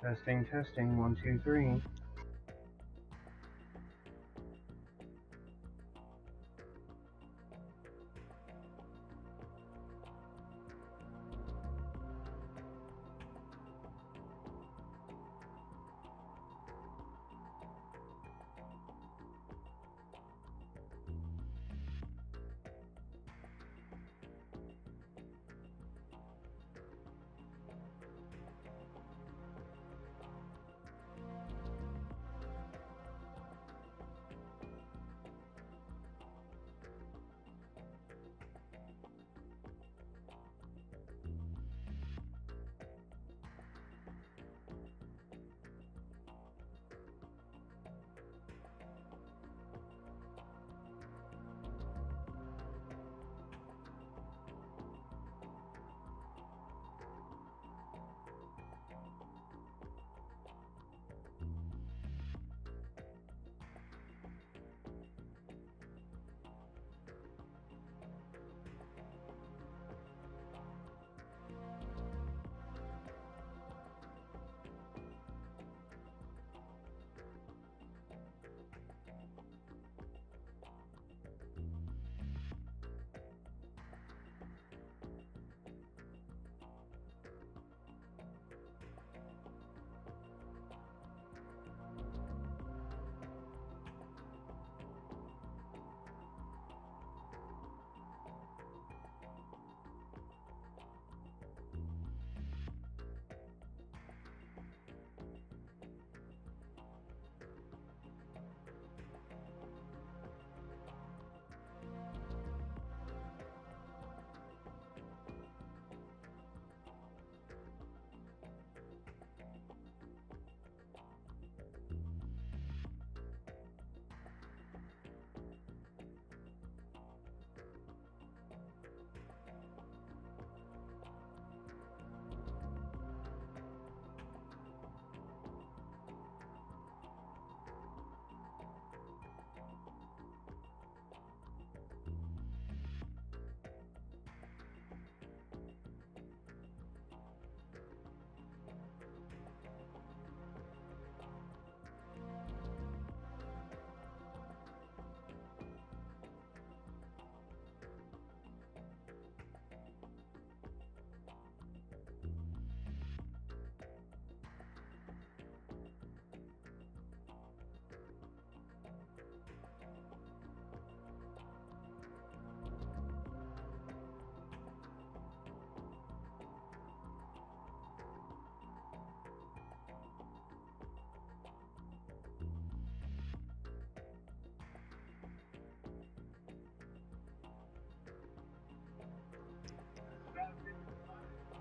Testing, testing, 1, 2, 3.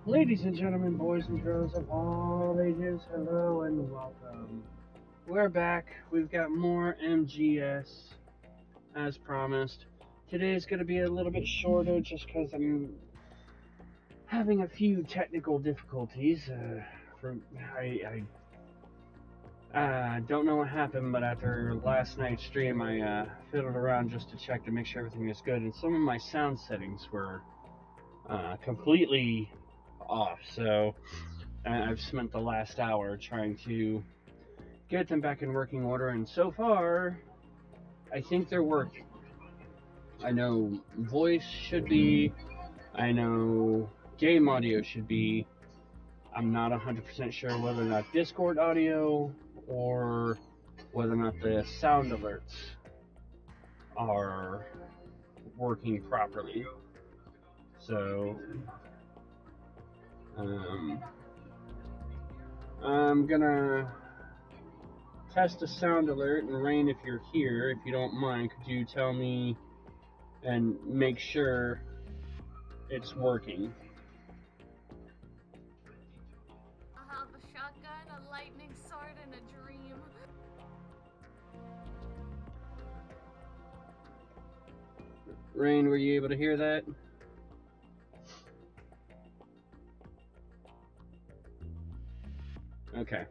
Ladies and gentlemen, boys and girls of all ages, hello and welcome. We're back. We've got more MGS as promised. Today's going to be a little bit shorter just because I'm having a few technical difficulties. I don't know what happened, but after last night's stream, I fiddled around just to check to make sure everything is good, and some of my sound settings were completely off. So I've spent the last hour trying to get them back in working order, and so far, I think they're working. I know voice should be, I know game audio should be. I'm not 100% sure whether or not Discord audio or whether or not the sound alerts are working properly. So I'm gonna test a sound alert, and Rain, if you're here, if you don't mind, could you tell me and make sure it's working? I have a shotgun, a lightning sword, and a dream. Rain, were you able to hear that? Okay.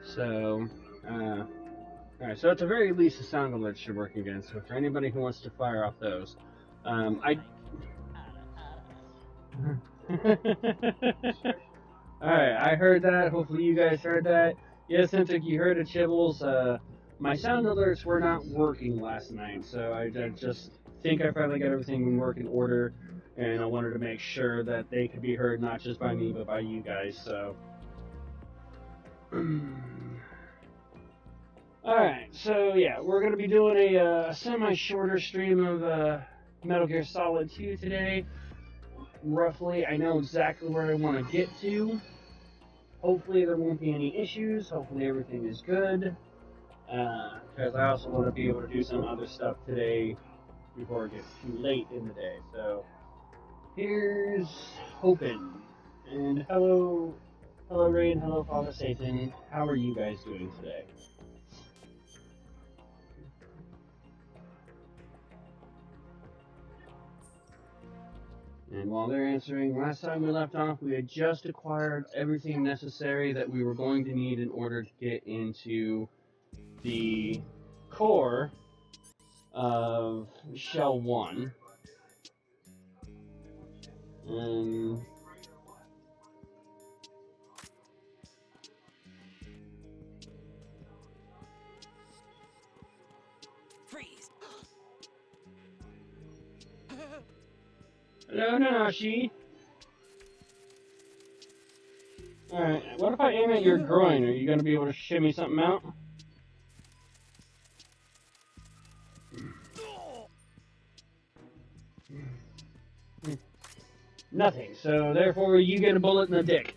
So, alright, so at the very least, the sound alerts should work again. So for anybody who wants to fire off those, Alright, I heard that. Hopefully you guys heard that. Yes, Cintiq, you heard it, Chibbles. My sound alerts were not working last night, so I just think I finally got everything in working order, and I wanted to make sure that they could be heard not just by me, but by you guys, so... Alright, so yeah, we're going to be doing a semi-shorter stream of Metal Gear Solid 2 today. Roughly, I know exactly where I want to get to. Hopefully there won't be any issues, hopefully everything is good. Because I also want to be able to do some other stuff today before it gets too late in the day. So, here's hoping. And hello Rain, hello Father Satan. How are you guys doing today? And while they're answering, last time we left off, we had just acquired everything necessary that we were going to need in order to get into the core of Shell 1. And Freeze. hello, Nanashi. Alright, what if I aim at your groin? Are you going to be able to shimmy something out? Nothing, so therefore you get a bullet in the dick.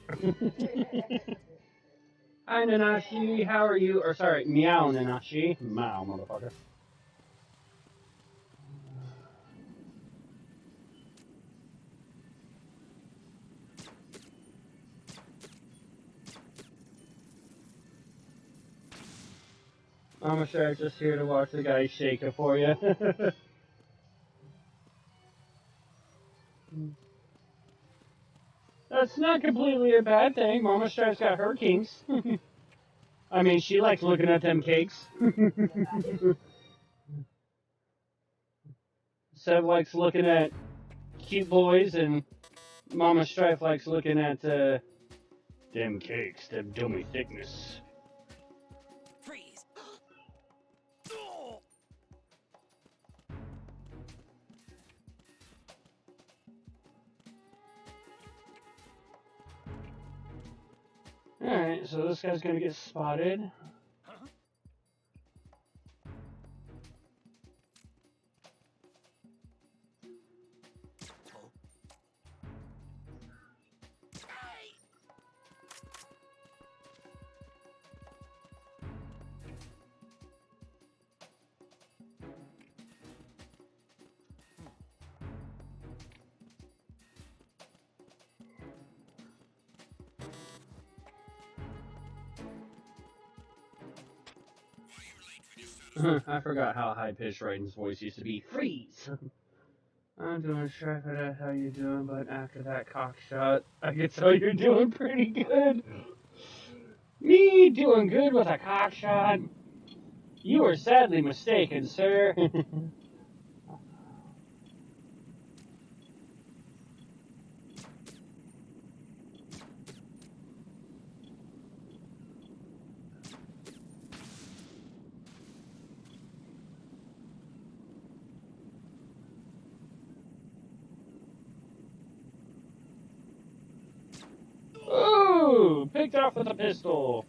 Hi, Nanashi, how are you? Or sorry, meow, Nanashi. Meow, motherfucker. I'm sure I'm just here to watch the guy shake it for you. That's not completely a bad thing. Mama Stripe's got her kinks. I mean, she likes looking at them cakes. Sev likes looking at cute boys, and Mama Strife likes looking at them cakes, them dummy thickness. Freeze. Alright, so this guy's gonna get spotted. I forgot how high-pitched Raiden's voice used to be. Freeze! I'm doing Strife, how you doing, but after that cock shot, I can tell you're doing pretty good. Me doing good with a cock shot? You are sadly mistaken, sir. Ooh, picked off with a pistol.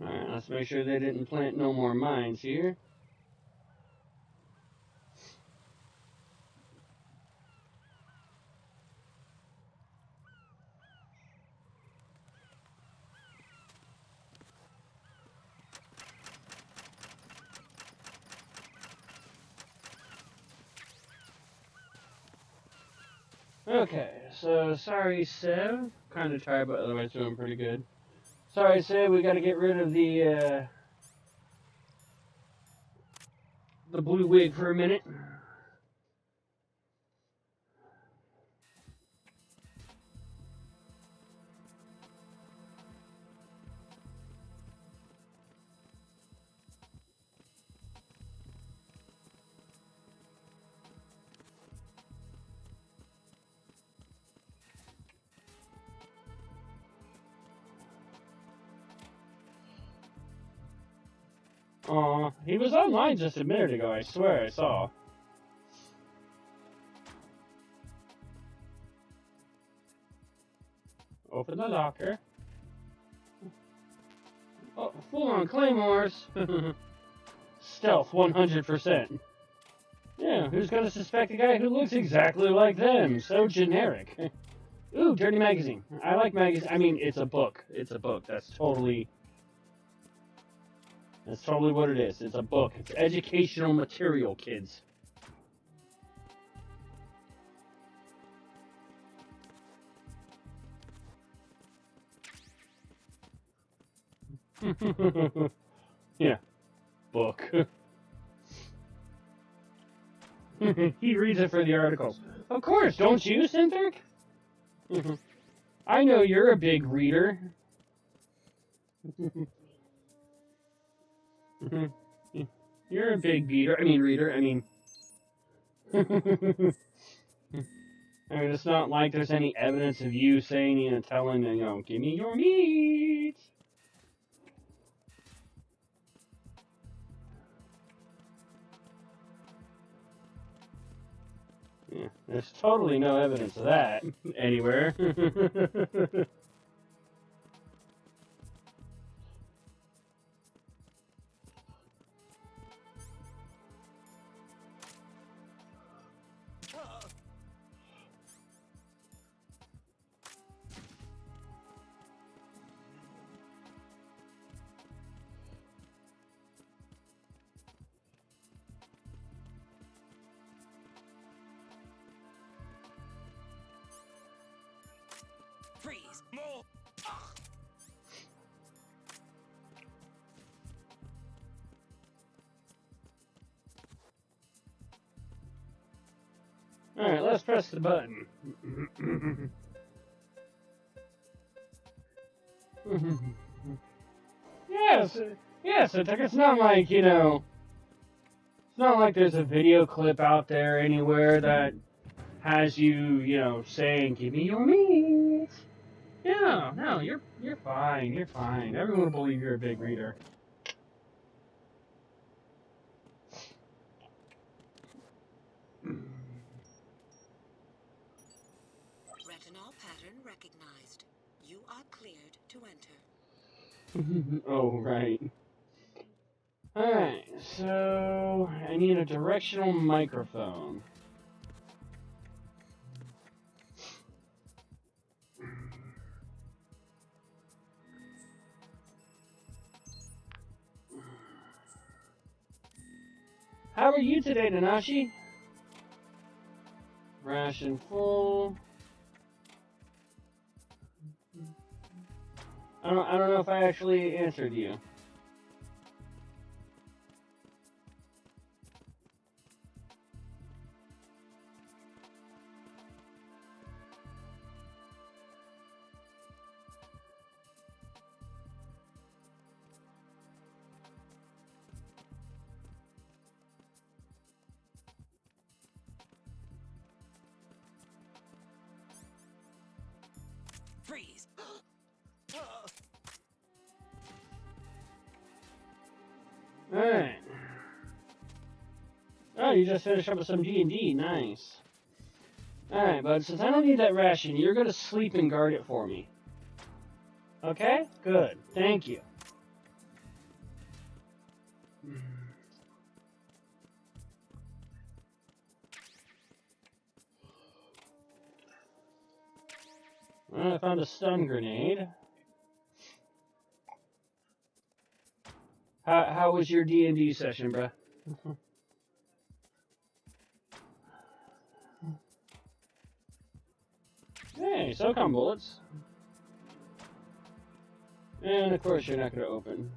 Alright, let's make sure they didn't plant no more mines here. Okay, so sorry, Sev. Kind of tired, but otherwise doing pretty good. Sorry, Sid, we gotta get rid of the blue wig for a minute. Aw, he was online just a minute ago, I swear I saw. Open the locker. Oh, full-on claymores. Stealth 100%. Yeah, who's gonna suspect a guy who looks exactly like them? So generic. Ooh, dirty magazine. I like magazine. I mean, it's a book. It's a book. That's totally what it is. It's a book. It's educational material, kids. Yeah, book. He reads it for the articles. Of course, don't you, Synthric? I know you're a big reader. You're a big reader. I mean, it's not like there's any evidence of you saying, telling, give me your meat. Yeah, there's totally no evidence of that anywhere. Freeze. More. Alright, let's press the button. Yes, it's not like, it's not like there's a video clip out there anywhere that has you, saying, give me your meat. Yeah, no, you're fine, you're fine. Everyone will believe you're a big reader. Retinol pattern recognized. You are cleared to enter. Oh, right. Alright, so I need a directional microphone. How are you today, Nanashi? Ration full. I don't know if I actually answered you. Freeze. Alright. Oh, you just finished up with some D&D. Nice. Alright, bud, since I don't need that ration, you're gonna sleep and guard it for me. Okay? Good. Thank you. Well, I found a stun grenade. How was your D&D session, bruh? Hey, SOCOM bullets. And of course you're not going to open.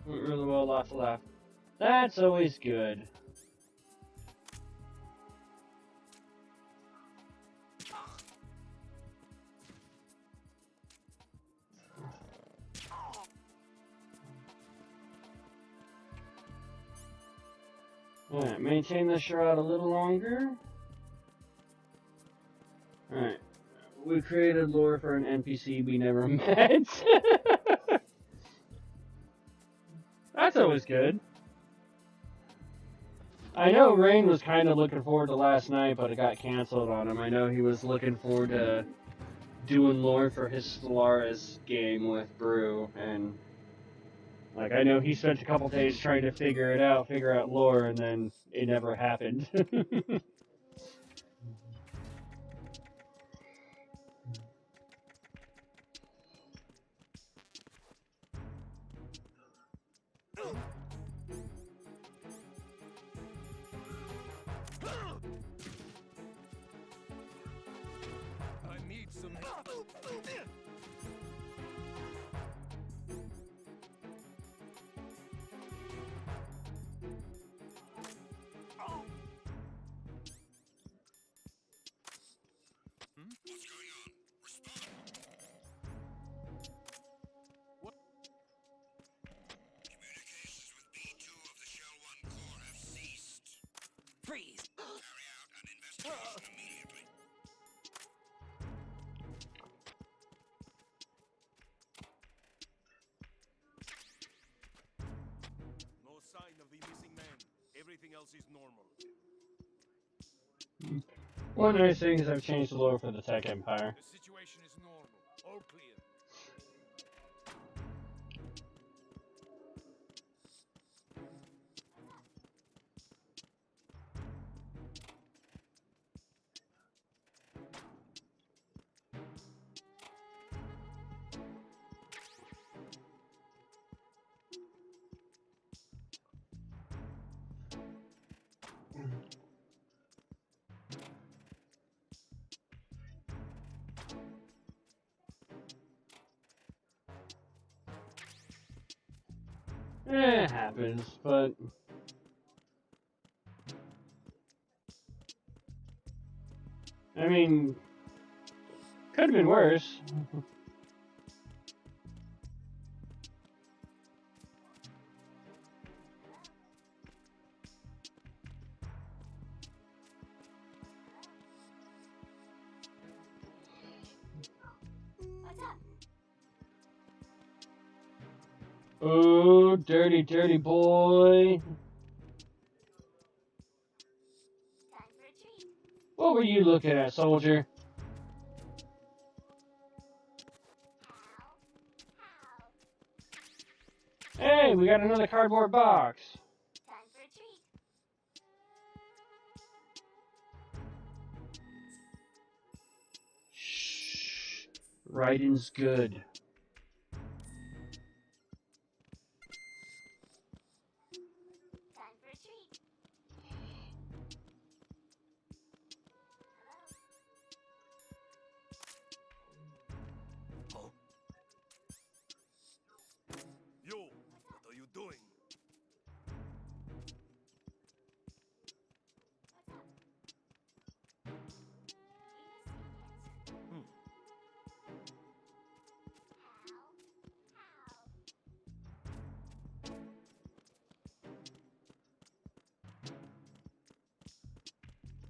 Went really well, lots of laugh. That's always good. Alright, maintain the shroud a little longer. Alright. We created lore for an NPC we never met. That's always good. I know Rain was kind of looking forward to last night, but it got canceled on him. I know he was looking forward to doing lore for his Stellaris game with Brew, and like I know he spent a couple days trying to figure out lore, and then it never happened. I need some help. What's going on? Respond. What? Communications with B2 of the Shell 1 core have ceased. Freeze. Carry out an investigation immediately. No sign of the missing man. Everything else is normal. One nice thing is I've changed the lore for the Tech Empire. The situation is normal. All clear. It happens, but I mean, could have been worse. What's up? Oh, dirty, dirty boy. Time for a treat. What were you looking at, soldier? Hey, we got another cardboard box. Time for a treat. Shh. Raiden's good. Time for a treat. Huh? Yo, what are you doing?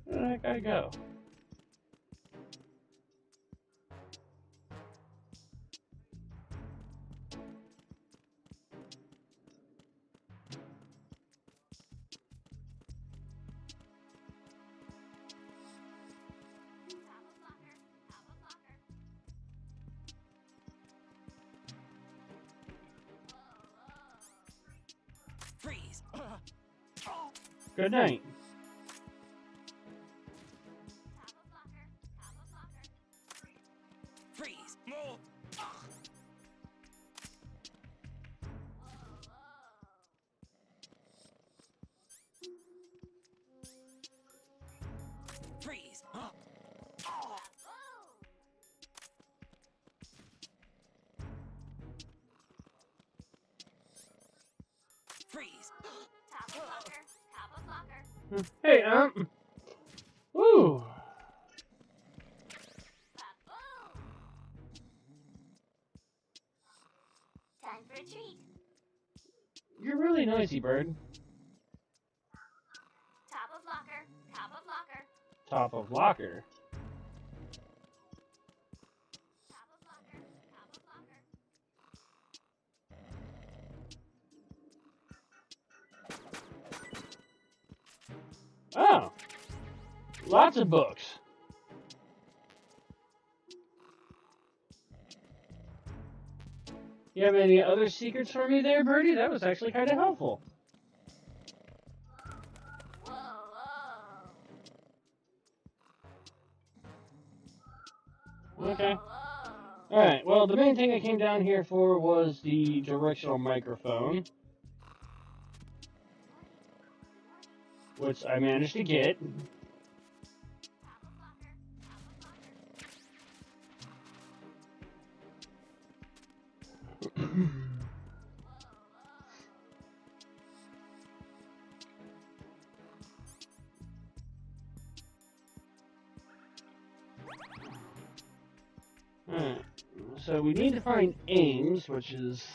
Where did that guy go? Freeze. Good night. Freeze. No. Top of locker. Top of locker. Hey, woo! Ba-boom. Time for a treat. You're really noisy, bird. Top of locker. Top of locker. Top of locker. Top of locker. Top of locker. Oh! Lots of books. You have any other secrets for me there, Birdie? That was actually kind of helpful. Whoa, whoa. Okay. Whoa. Alright, well, the main thing I came down here for was the directional microphone, which I managed to get. Alright, so we need to find Ames, which is...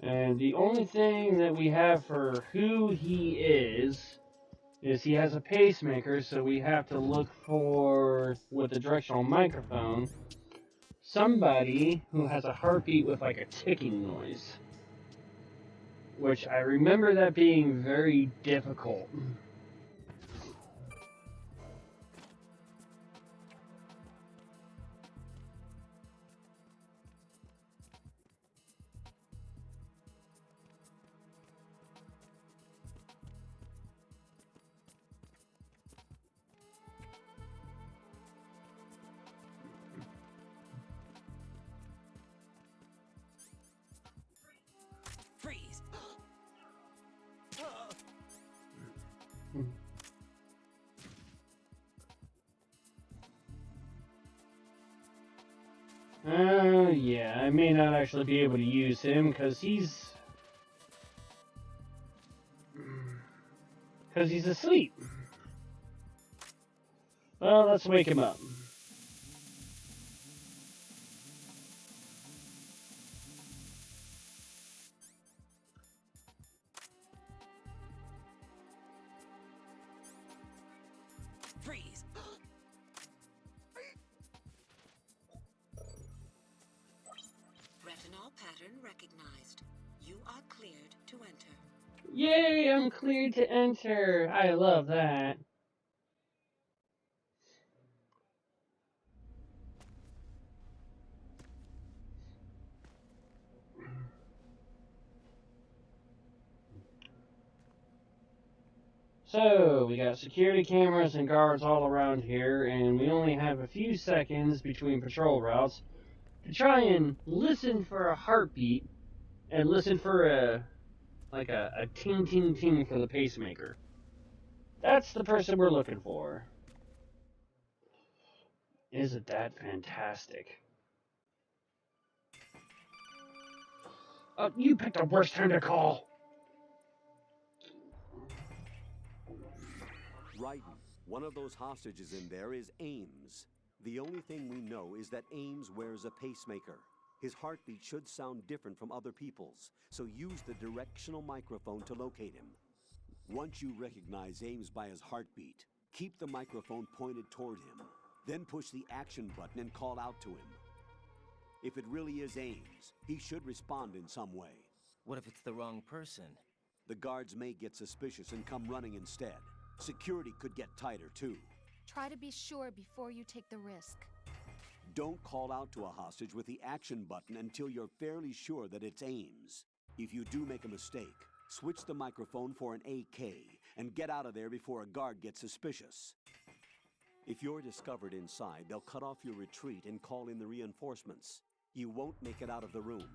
And the only thing that we have for who he is he has a pacemaker, so we have to look for, with the directional microphone, somebody who has a heartbeat with like a ticking noise. Which I remember that being very difficult. Freeze! Yeah, I may not actually be able to use him because he's asleep. Well, let's wake him up. Freeze! Retinol pattern recognized. You are cleared to enter. Yay, I'm cleared to enter. I love that. So, we got security cameras and guards all around here, and we only have a few seconds between patrol routes to try and listen for a heartbeat and listen for a ting ting ting for the pacemaker. That's the person we're looking for. Isn't that fantastic? Oh, you picked the worst time to call. Raiden, one of those hostages in there is Ames. The only thing we know is that Ames wears a pacemaker. His heartbeat should sound different from other people's, so use the directional microphone to locate him. Once you recognize Ames by his heartbeat, keep the microphone pointed toward him. Then push the action button and call out to him. If it really is Ames, he should respond in some way. What if it's the wrong person? The guards may get suspicious and come running instead. Security could get tighter, too. Try to be sure before you take the risk. Don't call out to a hostage with the action button until you're fairly sure that it's Ames. If you do make a mistake, switch the microphone for an AK and get out of there before a guard gets suspicious. If you're discovered inside, they'll cut off your retreat and call in the reinforcements. You won't make it out of the room.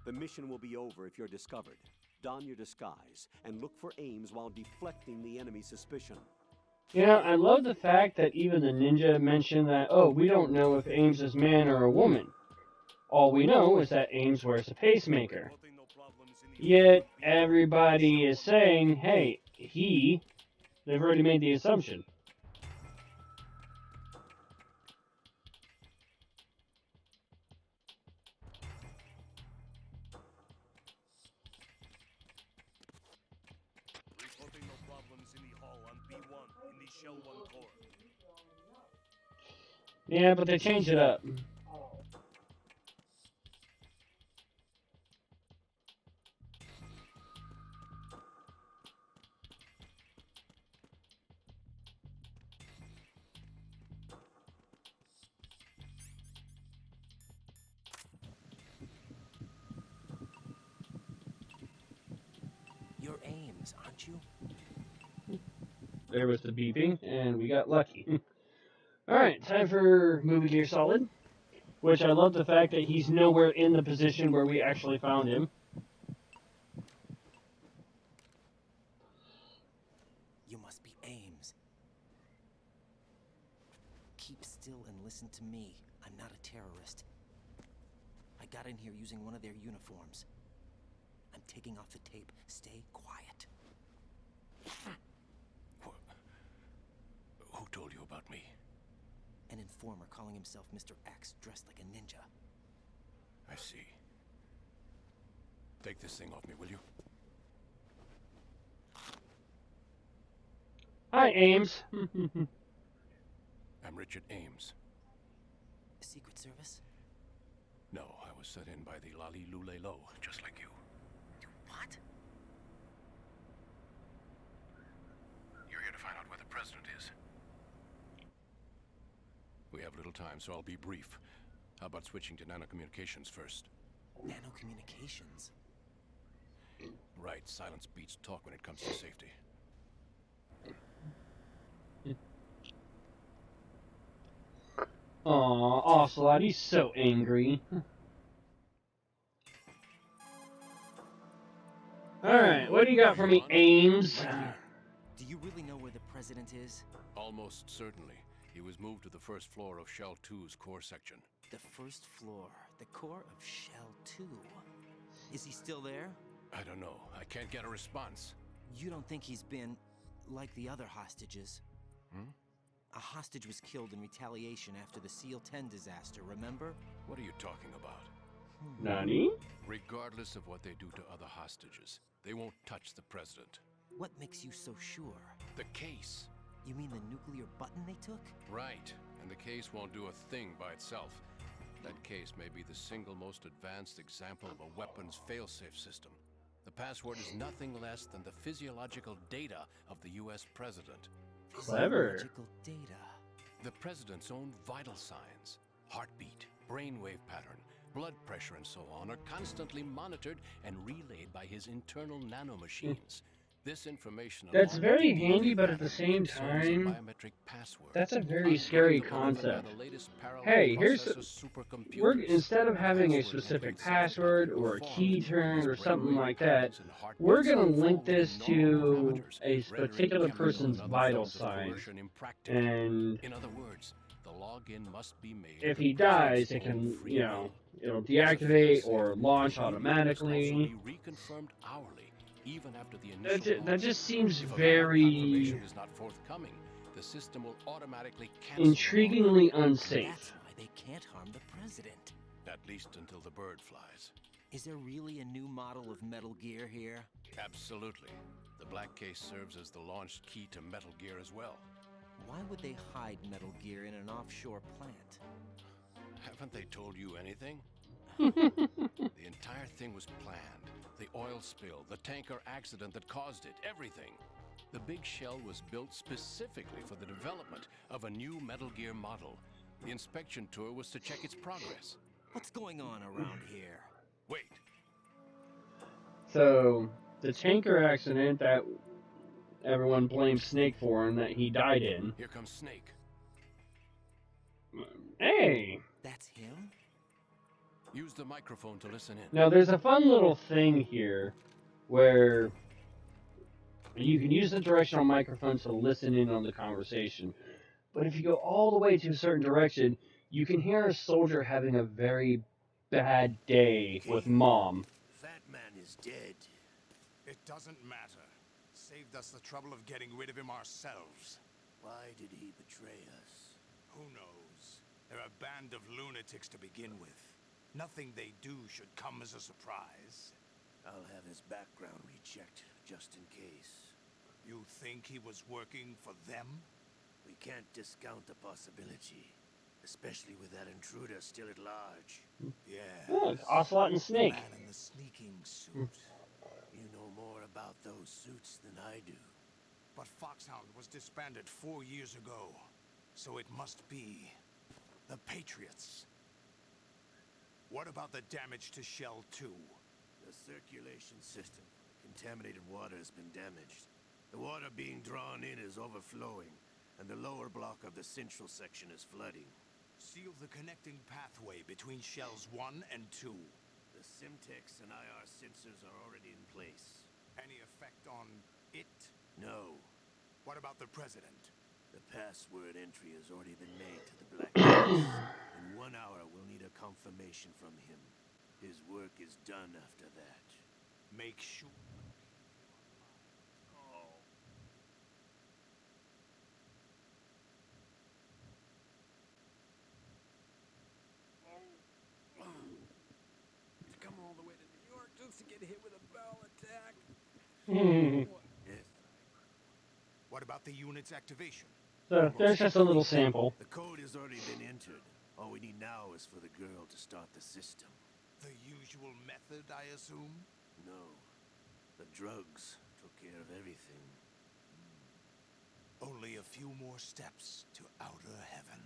The mission will be over if you're discovered. Don your disguise and look for Ames while deflecting the enemy's suspicion. You know, I love the fact that even the ninja mentioned that, oh, we don't know if Ames is man or a woman. All we know is that Ames wears a pacemaker. Yet everybody is saying, hey, they've already made the assumption. Reporting no problems in the hall on B1 in the Shell 1 core. Yeah, but they changed it up. You're Ames, aren't you? There was the beeping, and we got lucky. Alright, time for Movie Gear Solid. Which I love the fact that he's nowhere in the position where we actually found him. You must be Ames. Keep still and listen to me. I'm not a terrorist. I got in here using one of their uniforms. I'm taking off the tape. Stay quiet. Who told you about me? An informer calling himself Mr. X, dressed like a ninja. I see. Take this thing off me, will you? Hi, Ames. I'm Richard Ames. Secret Service? No, I was set in by the Lali Lule Lo, just like you. What? You're here to find out where the president is. We have little time, so I'll be brief. How about switching to nanocommunications first? Nanocommunications? Right, silence beats talk when it comes to safety. Aw, Ocelot, he's so angry. Alright, what do you got for me, Ames? Do you really know where the president is? Almost certainly. He was moved to the first floor of Shell 2's core section. The first floor, the core of Shell 2. Is he still there? I don't know. I can't get a response. You don't think he's been like the other hostages? Hmm? A hostage was killed in retaliation after the SEAL 10 disaster, remember? What are you talking about? Nani? Regardless of what they do to other hostages, they won't touch the president. What makes you so sure? The case. You mean the nuclear button they took? Right. And the case won't do a thing by itself. That case may be the single most advanced example of a weapons failsafe system. The password is nothing less than the physiological data of the US president. Clever. Physiological data. The president's own vital signs, heartbeat, brainwave pattern, blood pressure, and so on, are constantly monitored and relayed by his internal nanomachines. This information That's along very with the handy, DNA but at the pattern same serves as a time, biometric password. that's a very scary Unbreakable even by concept. the latest parallel Hey, here's processor supercomputers. instead of having a Password specific encryption password can be or a performed key using term or something brainwave like that, patterns and heartbeats we're gonna link formed in this normal to parameters, a rendering particular chemical person's and other vital forms of signs, coercion impractical. and In other words, the login must be made. if the he president's dies, it own can, free will. it'll As a deactivate failsafe, or launch the key will automatically. also be reconfirmed hourly, even after the initial That launch. just seems If a valid very confirmation is not forthcoming, the system will automatically cancel the intriguingly That's unsafe. why they can't harm the president. order, at least until the bird flies. Is there really a new model of Metal Gear here? Absolutely. The black case serves as the launch key to Metal Gear as well. Why would they hide Metal Gear in an offshore plant? Haven't they told you anything? The entire thing was planned. The oil spill, the tanker accident that caused it, everything. The big shell was built specifically for the development of a new Metal Gear model. The inspection tour was to check its progress. What's going on around here? Wait, So, the tanker accident that everyone blames Snake for and that he died in. here comes Snake. Hey! That's him? Use the microphone to listen in. Now, there's a fun little thing here where you can use the directional microphone to listen in on the conversation. But if you go all the way to a certain direction, you can hear a soldier having a very bad day with Mom. Fat man is dead. It doesn't matter. Saved us the trouble of getting rid of him ourselves. Why did he betray us? Who knows? They're a band of lunatics to begin with. Nothing they do should come as a surprise. I'll have his background rechecked, just in case. You think he was working for them? We can't discount the possibility. Especially with that intruder still at large. Yeah. Oh, Ocelot and Snake. Man in the sneaking suit. You know more about those suits than I do. But Foxhound was disbanded 4 years ago. So it must be the Patriots. What about the damage to Shell 2? The circulation system for the contaminated water has been damaged. The water being drawn in is overflowing, and the lower block of the central section is flooding. Seal the connecting pathway between Shells 1 and 2. The Simtex and IR sensors are already in place. Any effect on it? No. What about the President? The password entry has already been made to the blacklist. In 1 hour, we'll need a confirmation from him. His work is done after that. Make sure... To come all the way to New York just to get hit with a bowel attack. Yes. What about the unit's activation? So there's just a little sample. The code has already been entered. All we need now is for the girl to start the system. The usual method, I assume? No. The drugs took care of everything. Only a few more steps to outer heaven.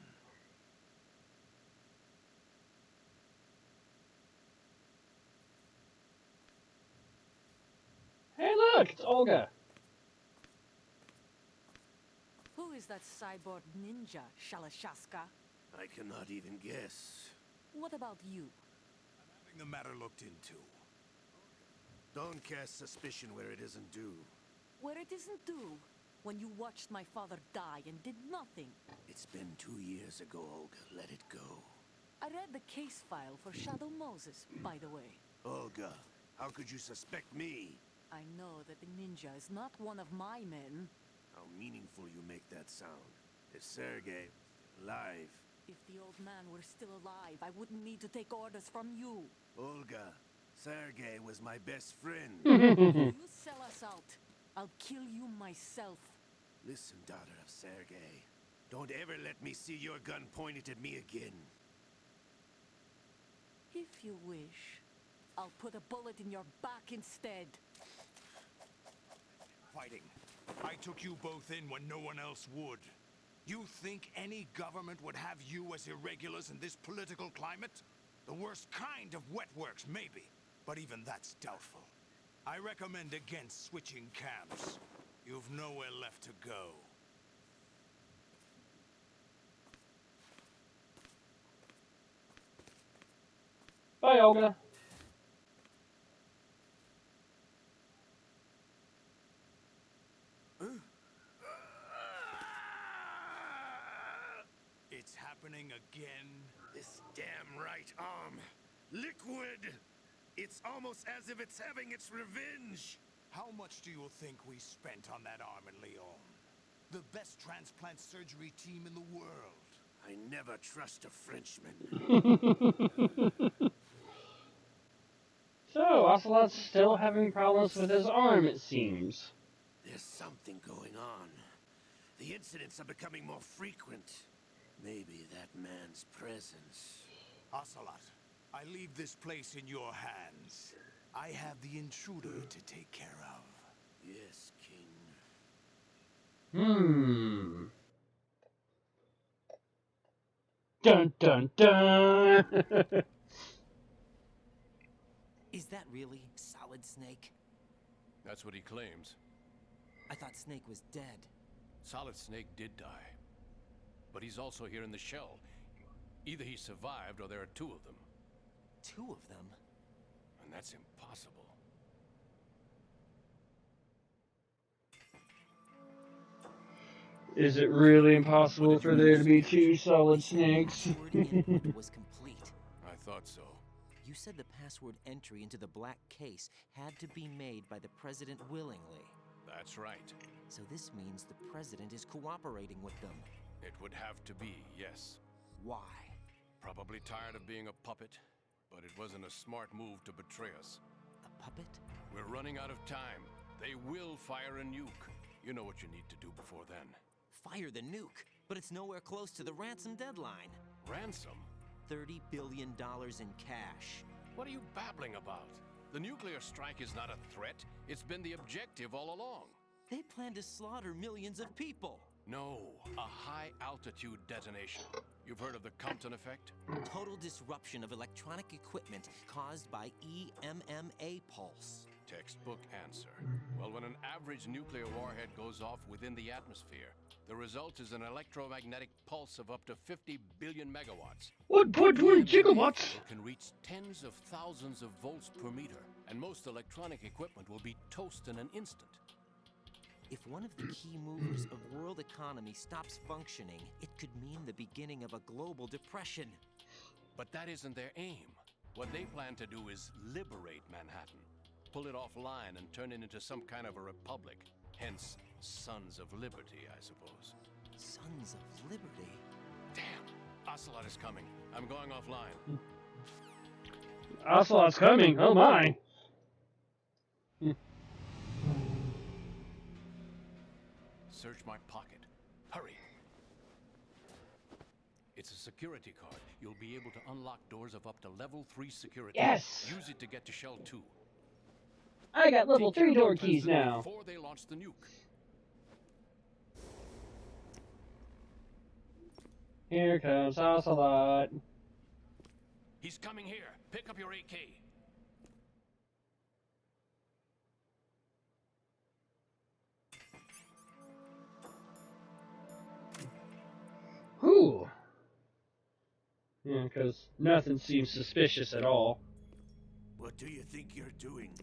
Hey, look, it's Olga. Who is that cyborg ninja, Shalashaska? I cannot even guess. What about you? I'm having the matter looked into. Don't cast suspicion where it isn't due. Where it isn't due, when you watched my father die and did nothing. It's been 2 years ago, Olga. Let it go. I read the case file for Shadow Moses, by the way. Olga, how could you suspect me? I know that the ninja is not one of my men. How meaningful you make that sound. If Sergei was still alive... If the old man were still alive, I wouldn't need to take orders from you. Olga, Sergei was my best friend. If you sell us out, I'll kill you myself. Listen, daughter of Sergei. Don't ever let me see your gun pointed at me again. If you wish, I'll put a bullet in your back instead. Fighting. I took you both in when no one else would. You think any government would have you as irregulars in this political climate? The worst kind of wet works, maybe. But even that's doubtful. I recommend against switching camps. You've nowhere left to go. Bye, Olga. It's happening again. This damn right arm. Liquid! It's almost as if it's having its revenge! How much do you think we spent on that arm in Lyon? The best transplant surgery team in the world. I never trust a Frenchman. So, Ocelot's still having problems with his arm, it seems. There's something going on. The incidents are becoming more frequent. Maybe that man's presence. Ocelot, I leave this place in your hands. I have the intruder to take care of. Yes, King. Dun dun dun! Is that really Solid Snake? That's what he claims. I thought Snake was dead. Solid Snake did die. But he's also here in the shell. Either he survived or there are 2 of them. 2 of them? And that's impossible. Is it really impossible for there to be 2 Solid Snakes? Word in was complete. I thought so. You said the password entry into the black case had to be made by the president willingly. That's right. So this means the president is cooperating with them. It would have to be, yes. Why? Probably tired of being a puppet, but it wasn't a smart move to betray us. A puppet? We're running out of time. They will fire a nuke. You know what you need to do before then. Fire the nuke, but it's nowhere close to the ransom deadline. Ransom? $30 billion in cash. What are you babbling about? The nuclear strike is not a threat. It's been the objective all along. They plan to slaughter millions of people. No, a high-altitude detonation. You've heard of the Compton effect? Total disruption of electronic equipment caused by EMMA pulse. Textbook answer. Well, when an average nuclear warhead goes off within the atmosphere, the result is an electromagnetic pulse of up to 50 billion megawatts. 1.1 gigawatts! It can reach tens of thousands of volts per meter, and most electronic equipment will be toast in an instant. If one of the key movers of world economy stops functioning, it could mean the beginning of a global depression. But that isn't their aim. What they plan to do is liberate Manhattan. Pull it offline and turn it into some kind of a republic. Hence, Sons of Liberty, I suppose. Sons of Liberty? Damn! Ocelot is coming. I'm going offline. Ocelot's coming, oh my! Search my pocket. Hurry! It's a security card. You'll be able to unlock doors of up to level 3 security. Yes! Use it to get to Shell 2. I got level 3 door keys now. Before they launch the nuke. Here comes Ocelot. He's coming here. Pick up your AK. Whew. Yeah, because nothing seems suspicious at all. What do you think you're doing?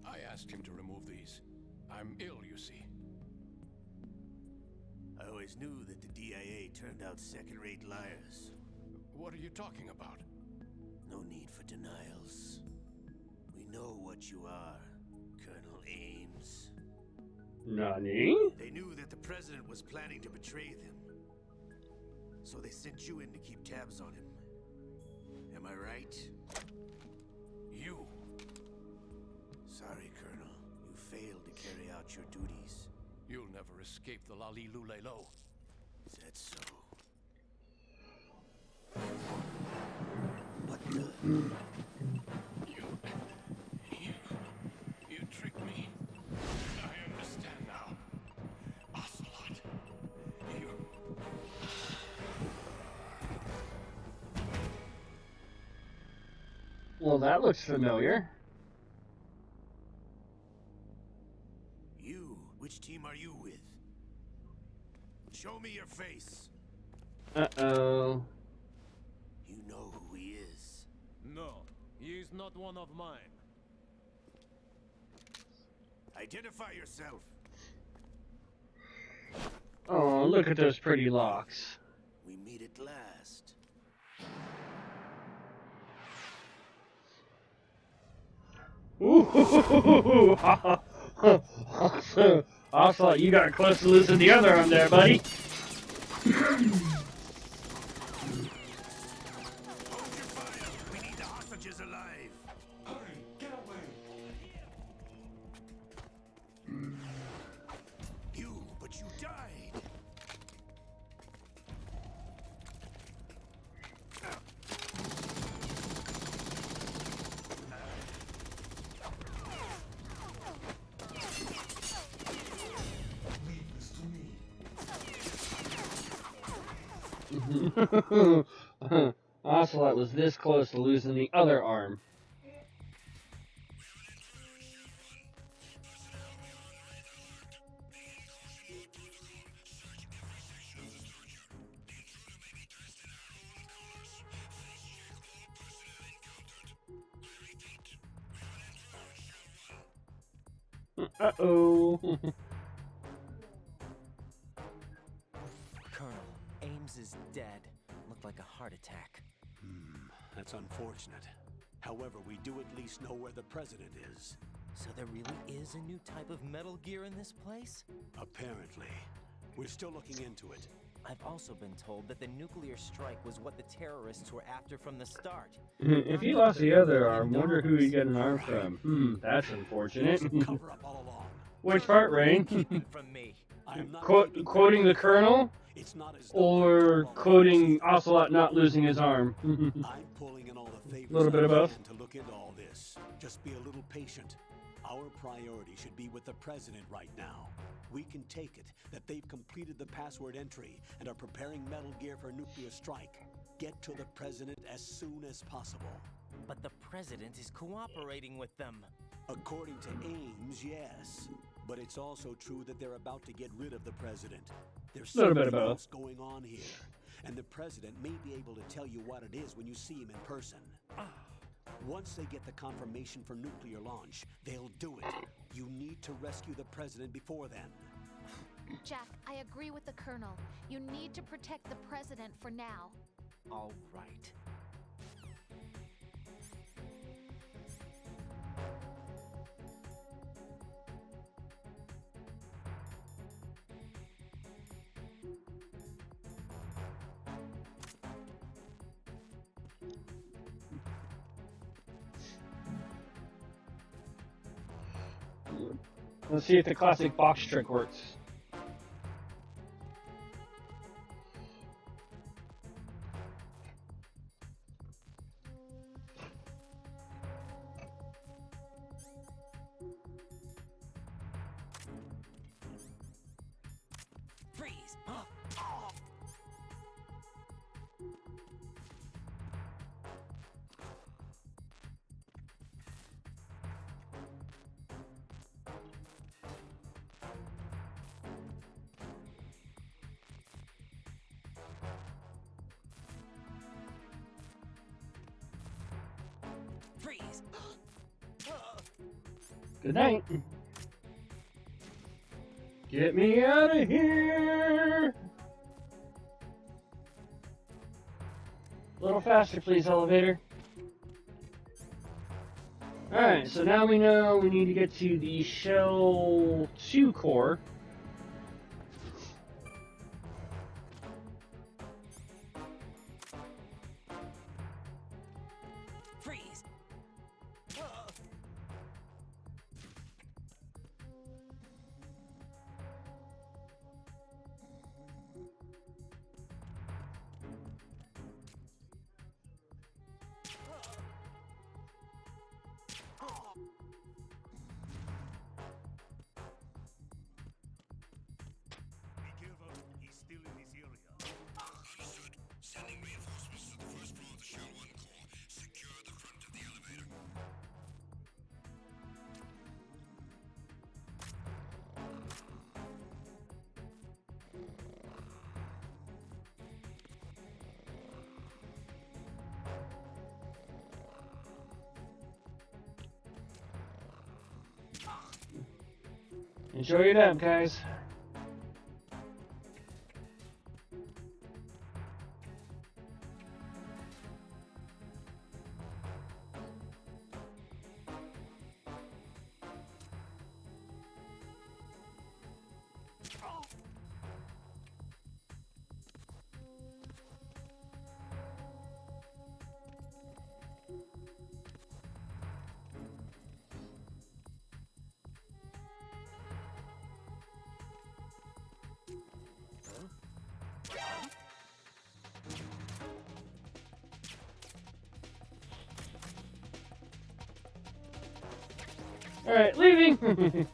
I asked him to remove these. I'm ill, you see. I always knew that the DIA turned out second-rate liars. What are you talking about? No need for denials. We know what you are, Colonel Ames. Nani? They knew that the president was planning to betray them. So they sent you in to keep tabs on him. Am I right? You. Sorry, Colonel. You failed to carry out your duties. You'll never escape the Lali Lulelo. Is that so? What the? You tricked me. I understand now. Ocelot. You... Well, that looks familiar. You? Which team are you with? Show me your face. Uh-oh. You know who he is. No, he is not one of mine. Identify yourself. Oh, look at those pretty locks. We meet at last. Ooh, Ocelot, you got close to losing the other arm there, buddy. Hold your fire. We need the hostages alive. Hurry, get away. You, but you died. Leave this to me. Ocelot was this close to losing the other arm. Uh-oh. Colonel, Ames is dead. Looked like a heart attack. that's unfortunate. However, we do at least know where the president is. So there really is a new type of Metal Gear in this place? Apparently. We're still looking into it. I've also been told that the nuclear strike was what the terrorists were after from the start. If he lost the other arm, wonder who he'd get an arm from. That's unfortunate. Cover up all along. Which part, Rain? From me. Quoting the Colonel? It's not as Or quoting Ocelot not losing his arm? I'm pulling in all the favors A little bit of both. to look into all this. Just be a little patient. Our priority should be with the president right now. We can take it that they've completed the password entry and are preparing Metal Gear for nuclear strike. Get to the president as soon as possible. But the president is cooperating with them. According to Ames, yes. But it's also true that they're about to get rid of the president. There's something else going on here. And the president may be able to tell you what it is when you see him in person. Once they get the confirmation for nuclear launch, they'll do it. You need to rescue the president before then. Jack, I agree with the Colonel. You need to protect the president for now. All right. Let's see if the classic box trick works. Freeze! Freeze! Good night. Get me out of here! A little faster, please, elevator. Alright, so now we know we need to get to the Shell 2 core. Freeze! Be careful, he's still in this area. Understood. Sending reinforcements to the first floor of the Shell 1 core. Secure the front of the elevator. Enjoy your nap, guys. Alright, leaving!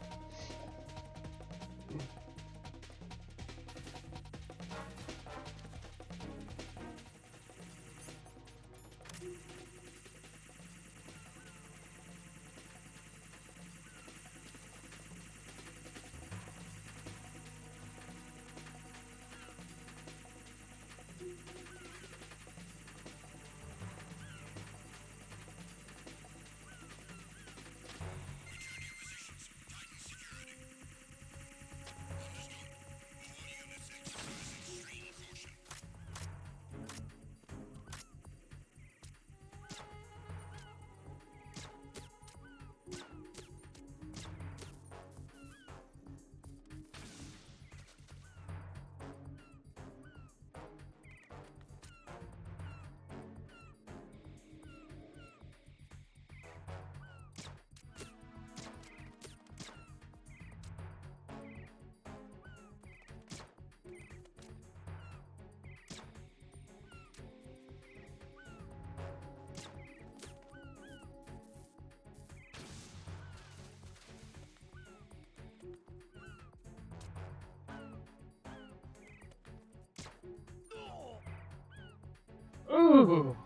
Ooh.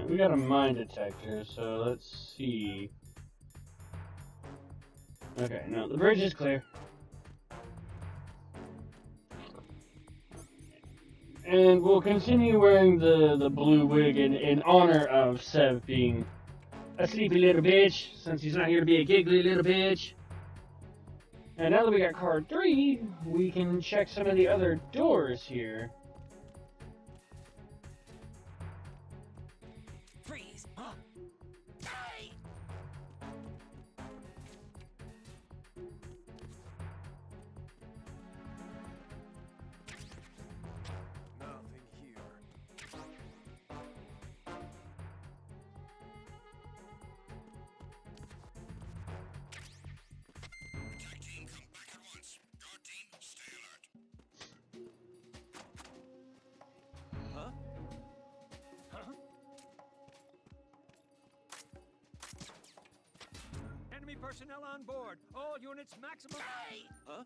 We got a mine detector, so let's see. Okay, no, the bridge is clear. And we'll continue wearing the blue wig in honor of Sev being a sleepy little bitch, since he's not here to be a giggly little bitch. And now that we got card 3, we can check some of the other doors here. Freeze! Huh? Hey! Nothing here. Attack team, come back at once. Guard team, stay alert. Huh? Huh? Enemy personnel on board. All units maximum. Hey! Huh?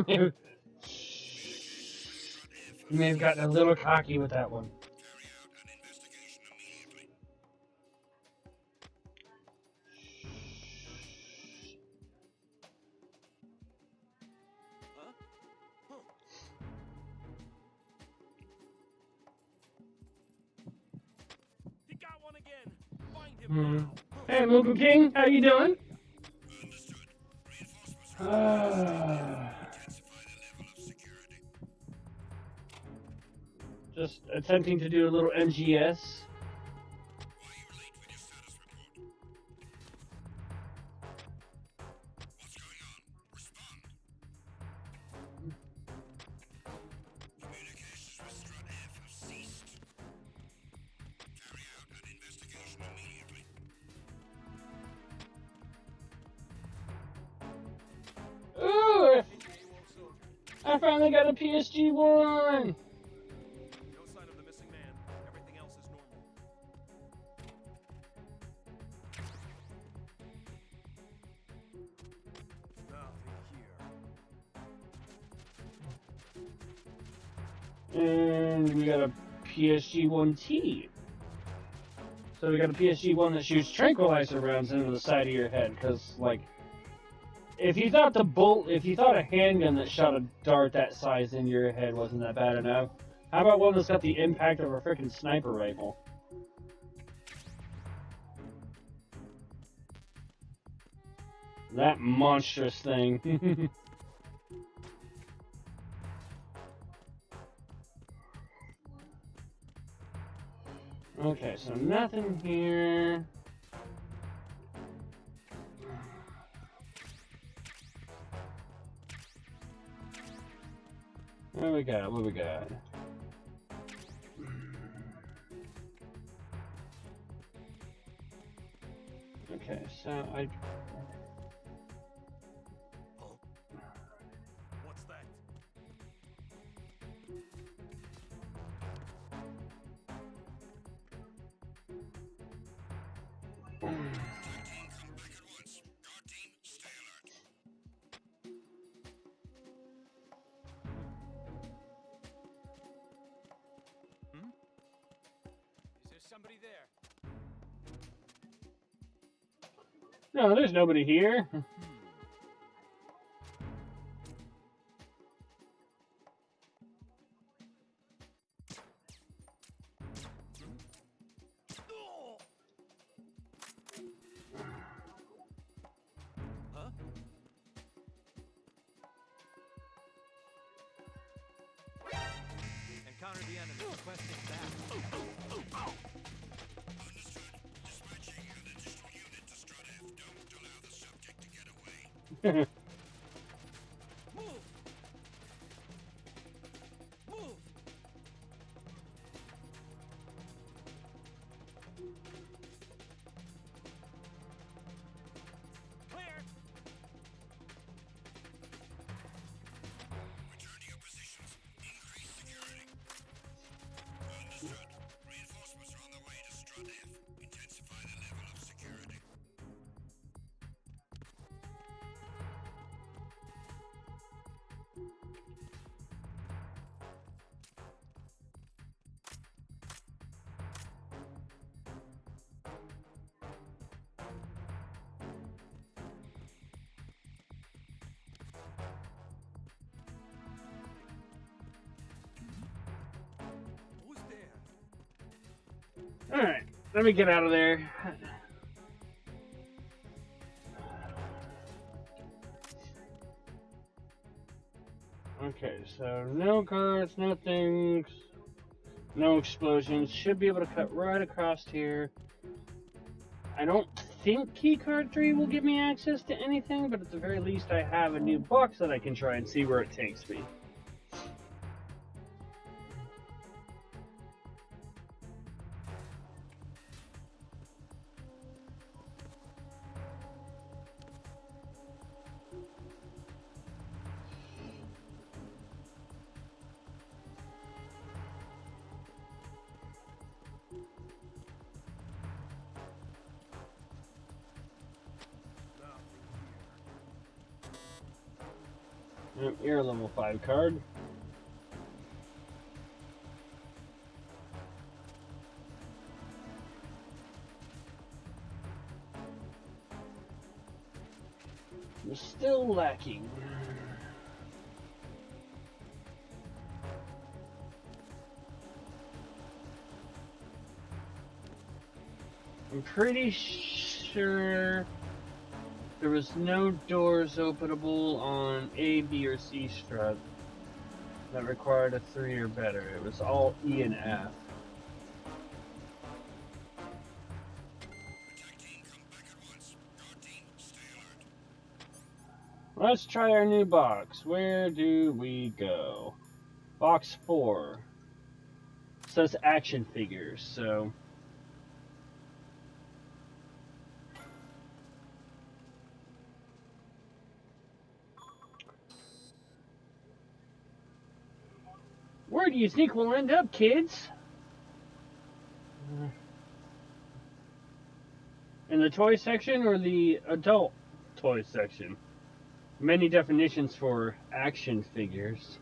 You may have gotten a little cocky with that one. Carry out an investigation immediately. Huh? Huh. He got one again. Find him now. Hey, Moogle King, how you doing? Understood. Reinforcements intensify the level of security. Just attempting to do a little NGS. Why are you late with your status report? What's going on? Respond. Communications with Strut F have ceased. Carry out an investigation immediately. Ooh! I finally got a PSG-1! No sign of the missing man. Everything else is normal. Nothing here. And we got a PSG-1T. So we got a PSG-1 that shoots tranquilizer rounds into the side of your head, because, like, if you thought a handgun that shot a dart that size into your head wasn't that bad enough, how about one that's got the impact of a freaking sniper rifle? That monstrous thing. Okay, so nothing here. What we got? What we got? Okay, so I. What's that? Attack team, come back at once. Guard team, stay alert. Is there somebody there? No, there's nobody here. Huh? Encounter the enemy. Requesting back. Understood. Dispatching an additional unit to Strut F. Don't allow the subject to get away. Move! Alright, let me get out of there. Okay, so no guards, no things, no explosions. Should be able to cut right across here. I don't think keycard 3 will give me access to anything, but at the very least I have a new box that I can try and see where it takes me. You're a level 5 card. You're still lacking. I'm pretty sure there was no doors openable on A, B, or C strut that required a 3 or better. It was all E and F. Let's try our new box. Where do we go? Box 4. It says action figures, so... Where do you think we'll end up, kids? In the toy section or the adult toy section? Many definitions for action figures.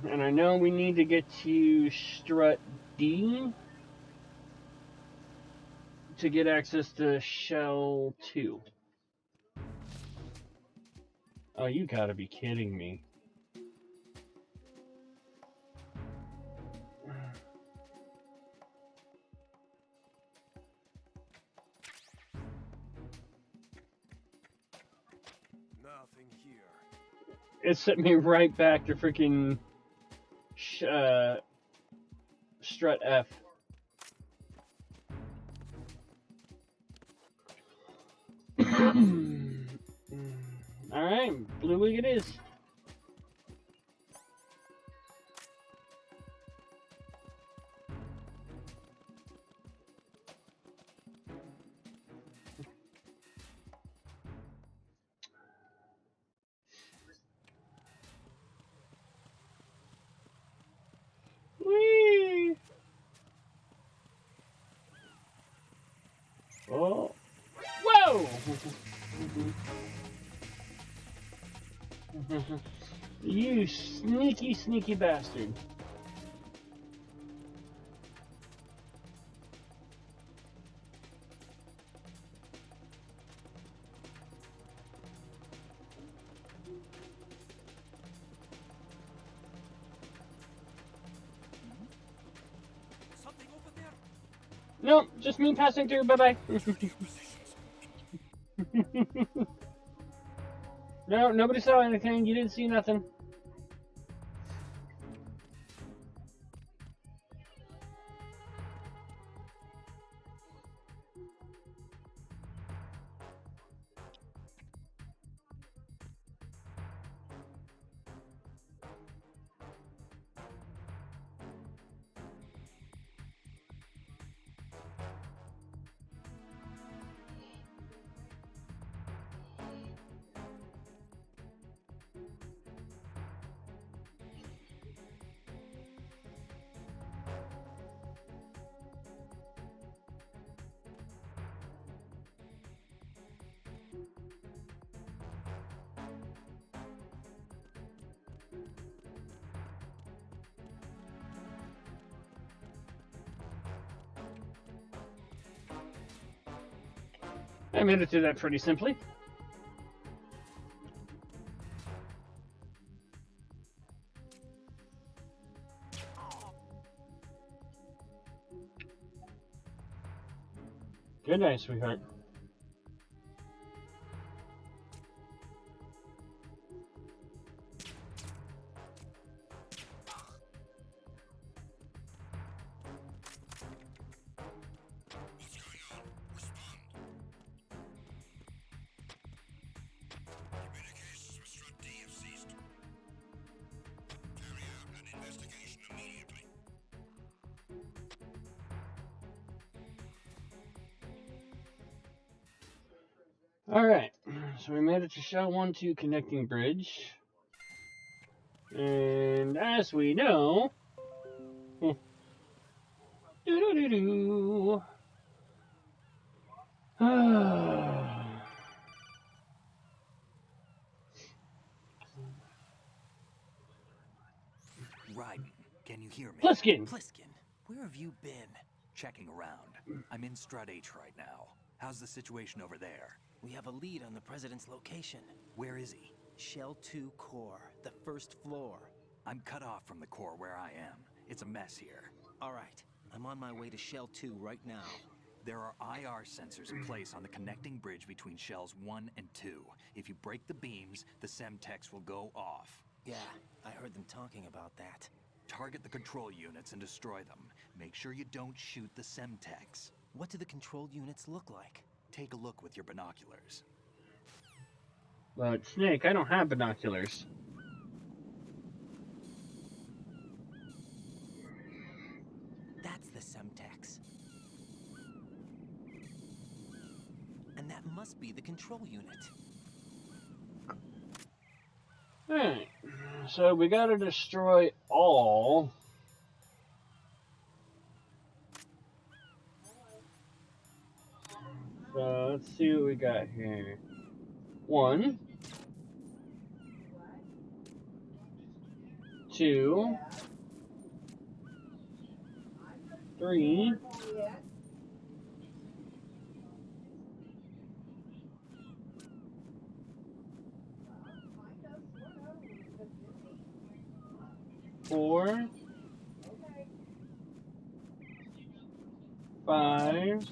And I know we need to get to strut D to get access to shell 2. Oh, you gotta be kidding me. Nothing here. It sent me right back to freaking strut F. Alright, Blue Wig it is. Whee! Oh. Whoa! You sneaky, sneaky bastard. Something over there. Nope, just me passing through. Bye-bye. No, nobody saw anything. You didn't see nothing. I made it through that pretty simply. Good night, sweetheart. What's going on? Respond. Communications with Strut D have ceased. Carry out an investigation immediately. Alright, so we made it to Shell 1-2 connecting bridge. And as we know... doo-doo-doo-doo. Raiden, can you hear me? Pliskin! Pliskin, where have you been? Checking around. I'm in Strut H right now. How's the situation over there? We have a lead on the president's location. Where is he? Shell 2 core, the first floor. I'm cut off from the core where I am. It's a mess here. All right, I'm on my way to Shell 2 right now. There are IR sensors in place on the connecting bridge between Shells 1 and 2. If you break the beams, the Semtex will go off. Yeah, I heard them talking about that. Target the control units and destroy them. Make sure you don't shoot the Semtex. What do the control units look like? Take a look with your binoculars. But Snake, I don't have binoculars. That's the Semtex. And that must be the control unit. Alright, so we gotta destroy all. So let's see what we got here. 1, 2, 3, 4, 5,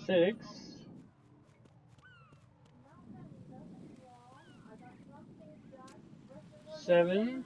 6, 7,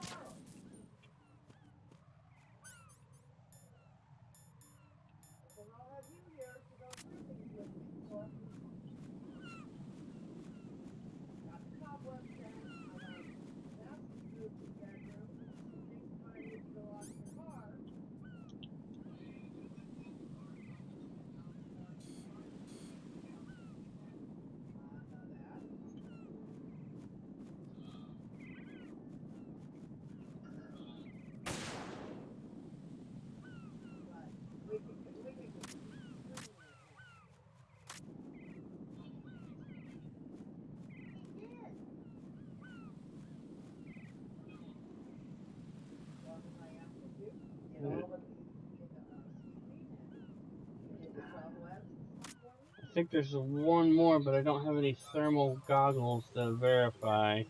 I think there's one more, but I don't have any thermal goggles to verify.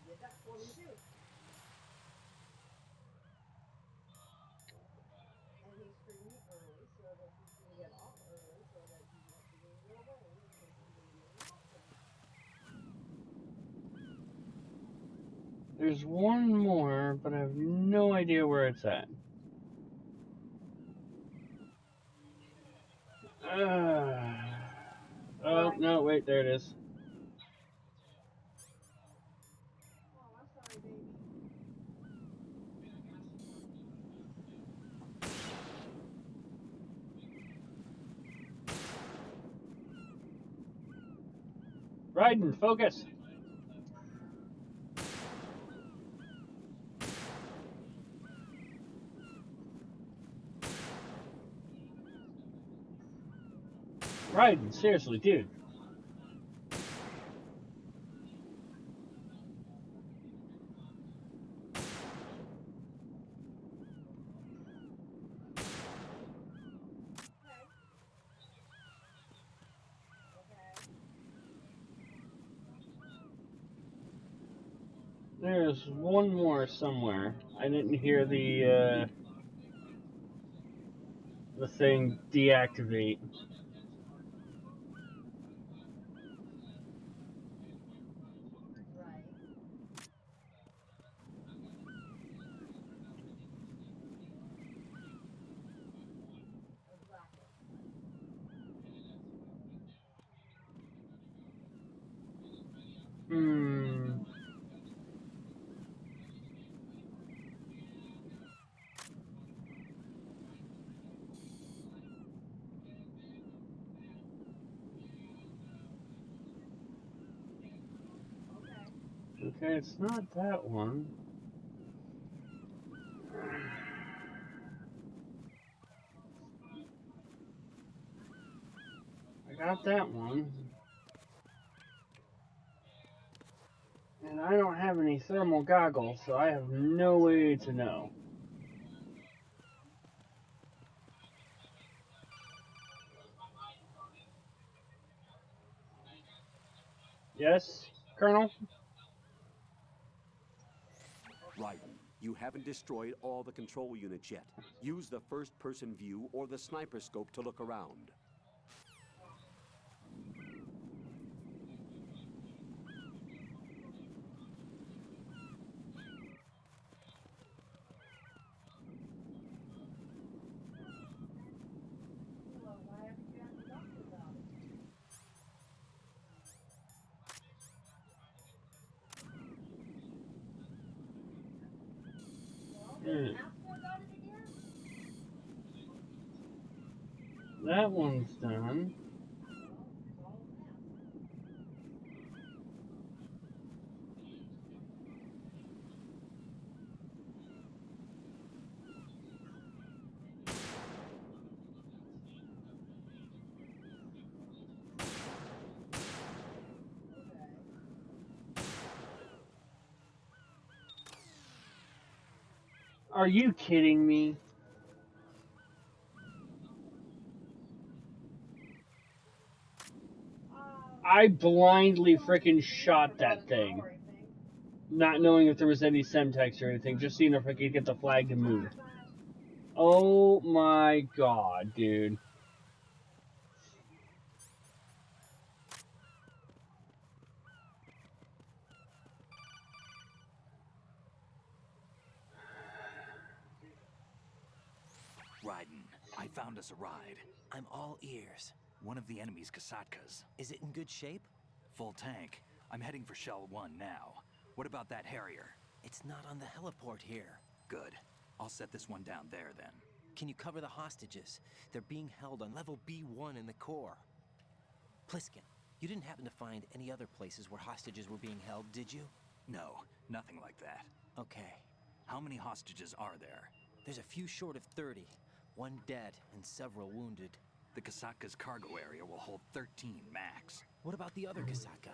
There's one more, but I have no idea where it's at. Oh, no, wait, there it is. Raiden, focus! Raiden, seriously, dude. There's one more somewhere. I didn't hear the thing deactivate. Hmm. Okay, it's not that one. I got that one. And I don't have any thermal goggles, so I have no way to know. Yes, Colonel? Raiden, you haven't destroyed all the control units yet. Use the first-person view or the sniper scope to look around. That one's done. Are you kidding me? I blindly freaking shot that thing. Not knowing if there was any semtex or anything, just seeing if I could get the flag to move. Oh my god, dude. Raiden, I found us a ride. I'm all ears. One of the enemy's Kasatkas. Is it in good shape? Full tank. I'm heading for Shell 1 now. What about that Harrier? It's not on the heliport here. Good. I'll set this one down there then. Can you cover the hostages? They're being held on level B1 in the core. Pliskin, you didn't happen to find any other places where hostages were being held, did you? No, nothing like that. Okay. How many hostages are there? There's a few short of 30. One dead and several wounded. The Kasatka's cargo area will hold 13 max. What about the other Kasaka?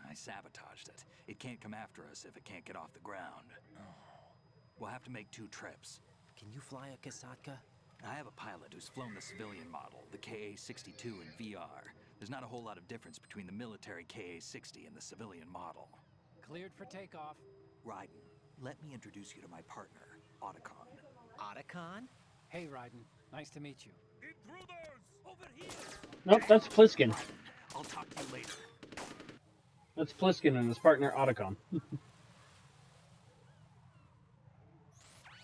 I sabotaged it. It can't come after us if it can't get off the ground. We'll have to make 2 trips. Can you fly a Kasaka? I have a pilot who's flown the civilian model, the KA-62 in VR. There's not a whole lot of difference between the military KA-60 and the civilian model. Cleared for takeoff. Raiden, let me introduce you to my partner, Otacon. Otacon? Hey, Raiden. Nice to meet you. Intruders! Over here! Nope, that's Pliskin. I'll talk to you later. That's Pliskin and his partner Otacon.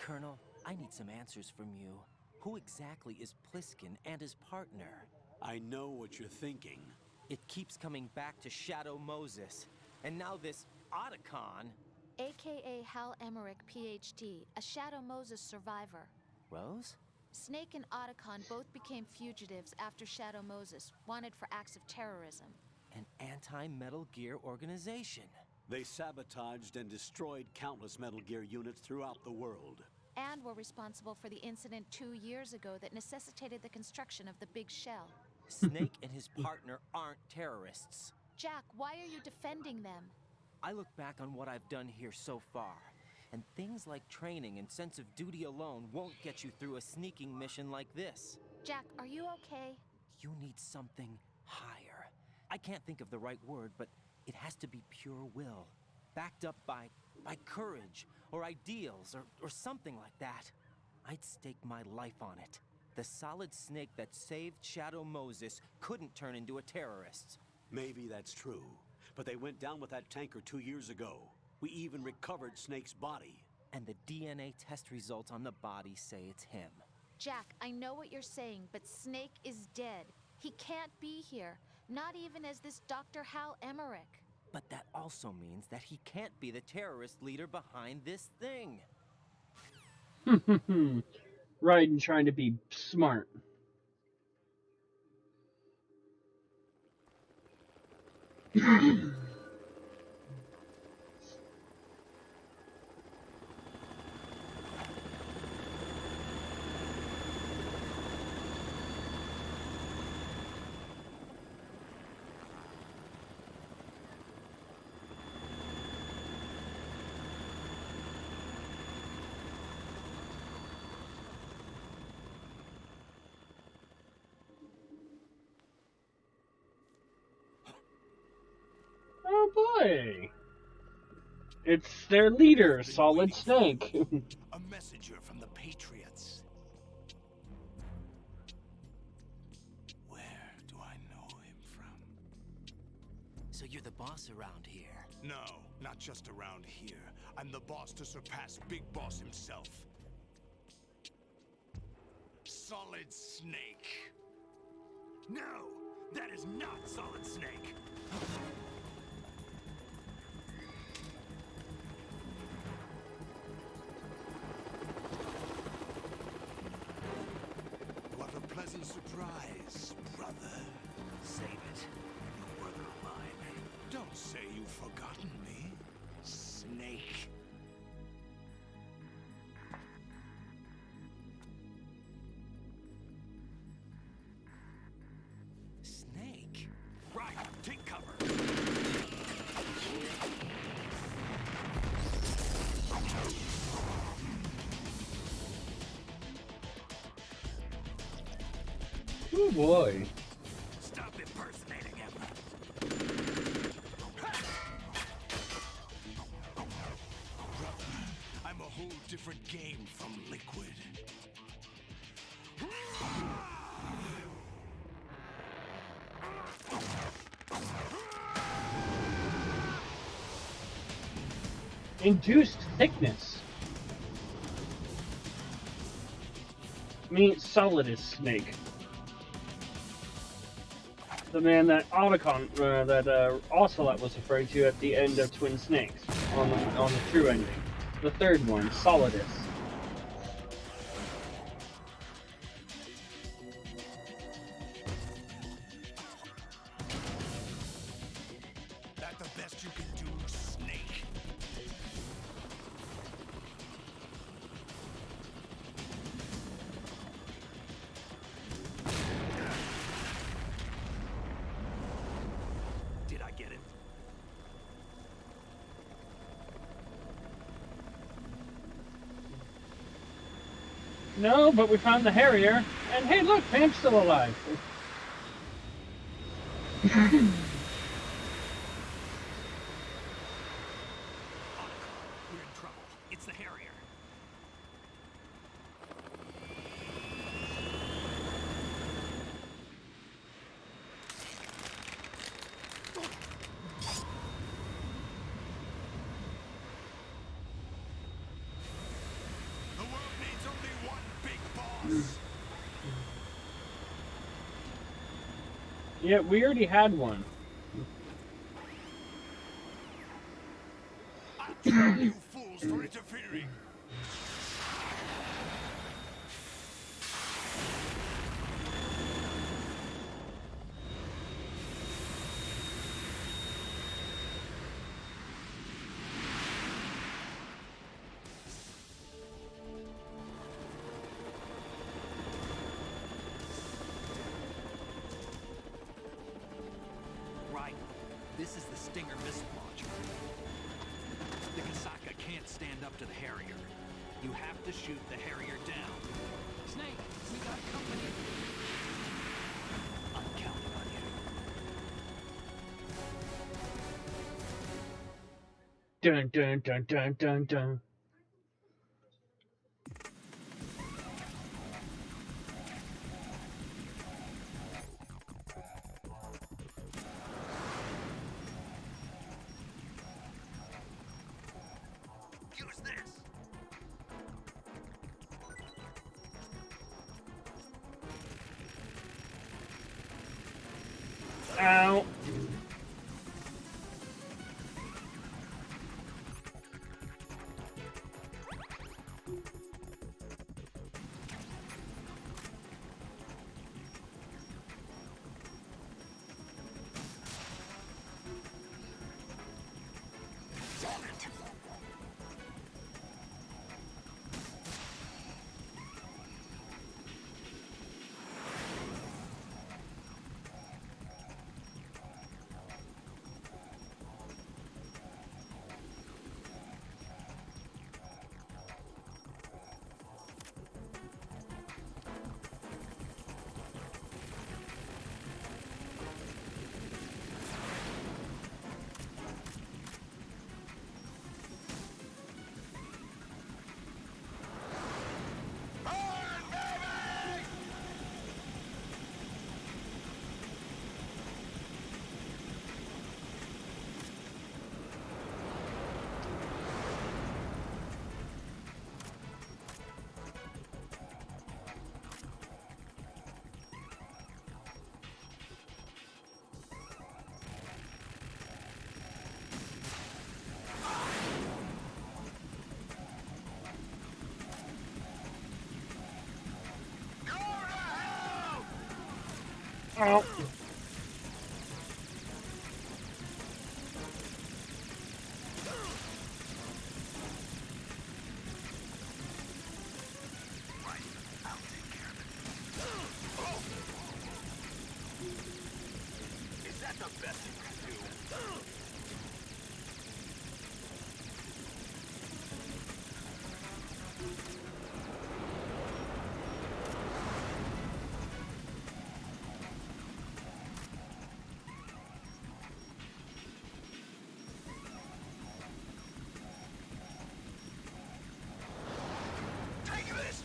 Colonel, I need some answers from you. Who exactly is Pliskin and his partner? I know what you're thinking. It keeps coming back to Shadow Moses. And now this Otacon. AKA Hal Emmerich, PhD, a Shadow Moses survivor. Rose? Snake and Otacon both became fugitives after Shadow Moses, wanted for acts of terrorism. An anti-Metal Gear organization. They sabotaged and destroyed countless Metal Gear units throughout the world. And were responsible for the incident 2 years ago that necessitated the construction of the Big Shell. Snake and his partner aren't terrorists. Jack, why are you defending them? I look back on what I've done here so far, and things like training and sense of duty alone won't get you through a sneaking mission like this. Jack, are you okay? You need something higher. I can't think of the right word, but it has to be pure will, backed up by by courage, or ideals, or something like that. I'd stake my life on it. The solid snake that saved Shadow Moses couldn't turn into a terrorist. Maybe that's true, but they went down with that tanker 2 years ago. We even recovered Snake's body. And the DNA test results on the body say it's him. Jack, I know what you're saying, but Snake is dead. He can't be here, not even as this Dr. Hal Emmerich. But that also means that he can't be the terrorist leader behind this thing. Raiden trying to be smart. Oh boy! It's their leader, Solid Snake. A messenger from the Patriots. Where do I know him from? So you're the boss around here? No, not just around here. I'm the boss to surpass Big Boss himself. Solid Snake. No! That is not Solid Snake! What a pleasant surprise, brother. Save it. No brother of mine. Don't say you've forgotten me, Snake. Snake? Right, take cover. Oh boy. Stop impersonating him. Brother, I'm a whole different game from Liquid. Induced thickness. Meet Solidus Snake. The man that Ocelot was referring to at the end of Twin Snakes, on the true ending. The third one, Solidus. That the best you can do, Snake? Did I get it? No, but we found the Harrier, and hey look, Pam's still alive. We're in trouble. It's the Harrier. The world needs only one big boss. Yeah, we already had one. I'll drown you fools for interfering. Right. This is the Stinger missile launcher. The Kasaka can't stand up to the Harrier. You have to shoot the Harrier down. Snake, we got company. I'm counting on you. Dun dun dun dun dun dun. Use this. Ow. Ow. Is that the best you can do? Take this!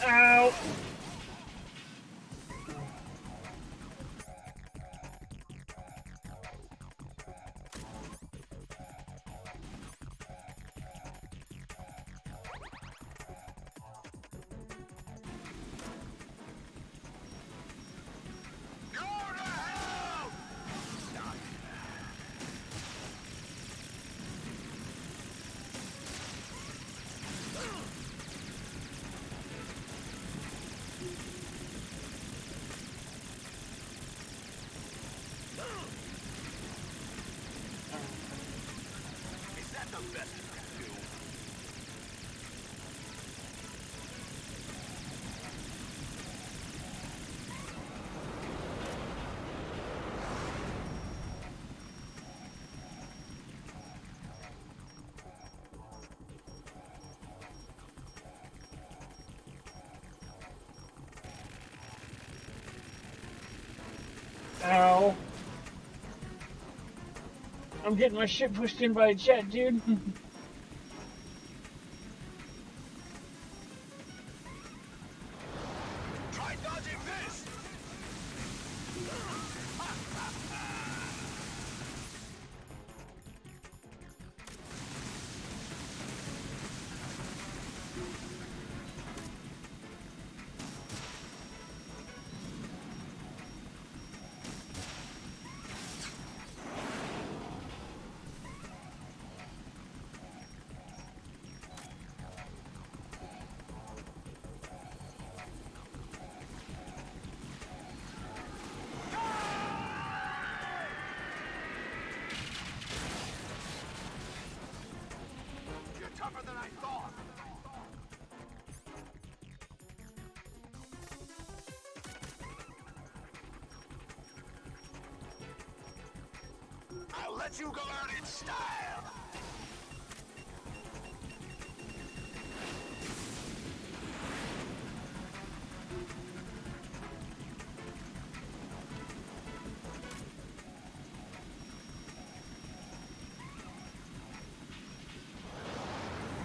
Ow. Is that the best you can do? Ow. I'm getting my shit pushed in by a jet, dude. Try dodging this! let you go out in style!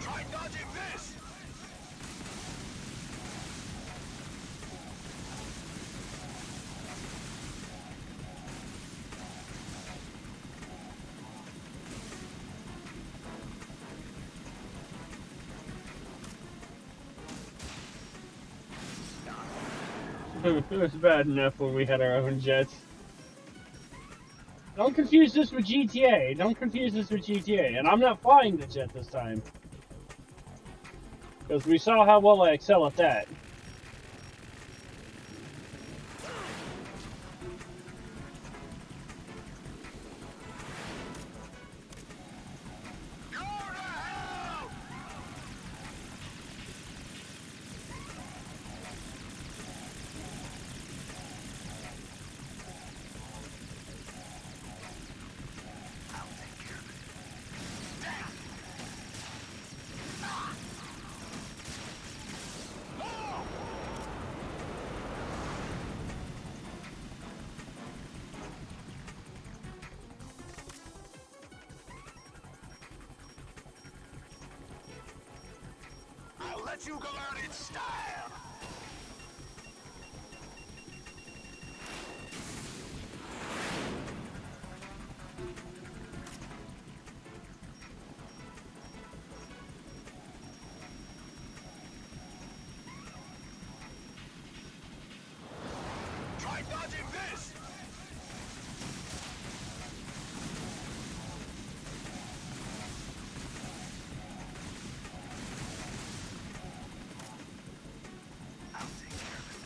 Try dodging this! It was bad enough when we had our own jets. Don't confuse this with GTA. Don't confuse this with GTA. And I'm not flying the jet this time. Because we saw how well I excel at that. I'll let you go out in style! Try dodging this! I'll take care of it.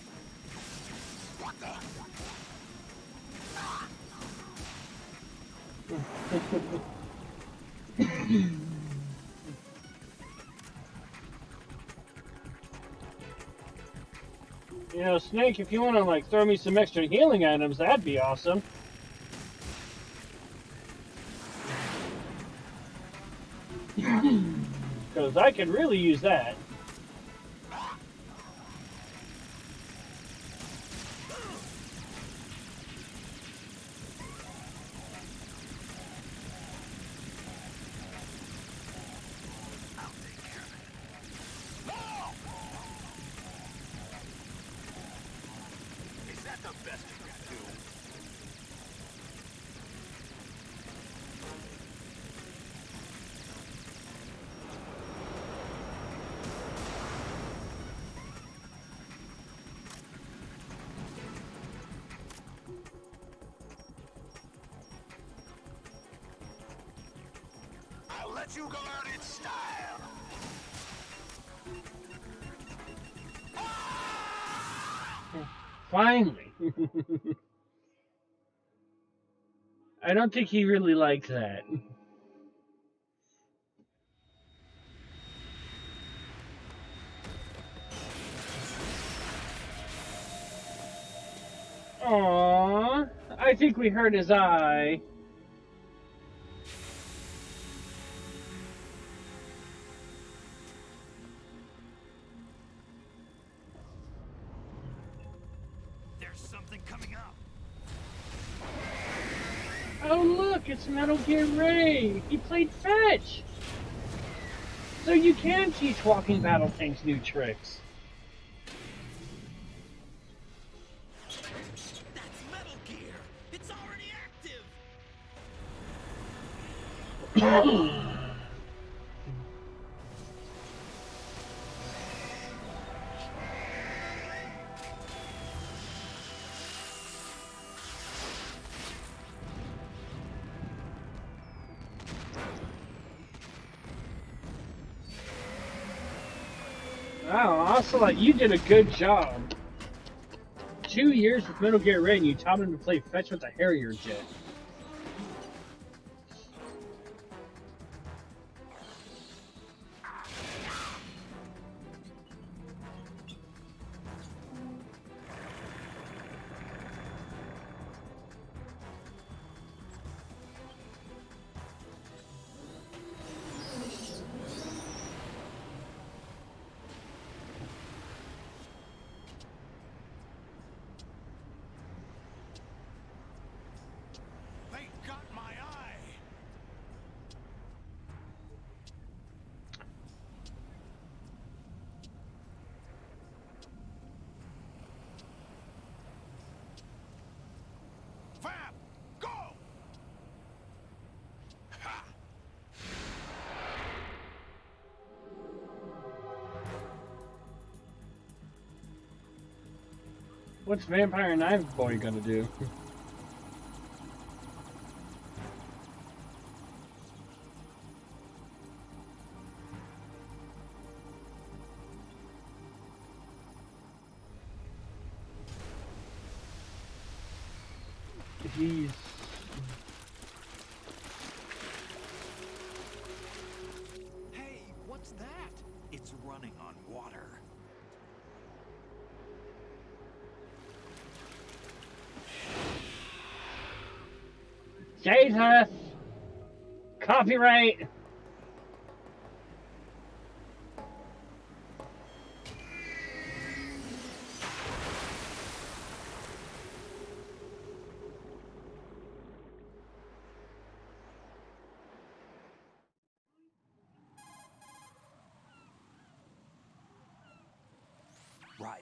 What the? You know, Snake, if you want to, like, throw me some extra healing items, that'd be awesome. Because I could really use that. Is that the best you can do? I'll let you go out in style! Finally. I don't think he really liked that. Aww, I think we hurt his eye. There's something coming up! Oh look, it's Metal Gear Ray! He played fetch! So you can teach walking battle tanks new tricks. That's Metal Gear! It's already active! Wow, Ocelot, you did a good job. 2 years with Metal Gear Ray and you taught him to play fetch with a Harrier jet. What's Vampire Knife Boy gonna do? He's... Hey, what's that? It's running on water. Jesus! Copyright! Raiden,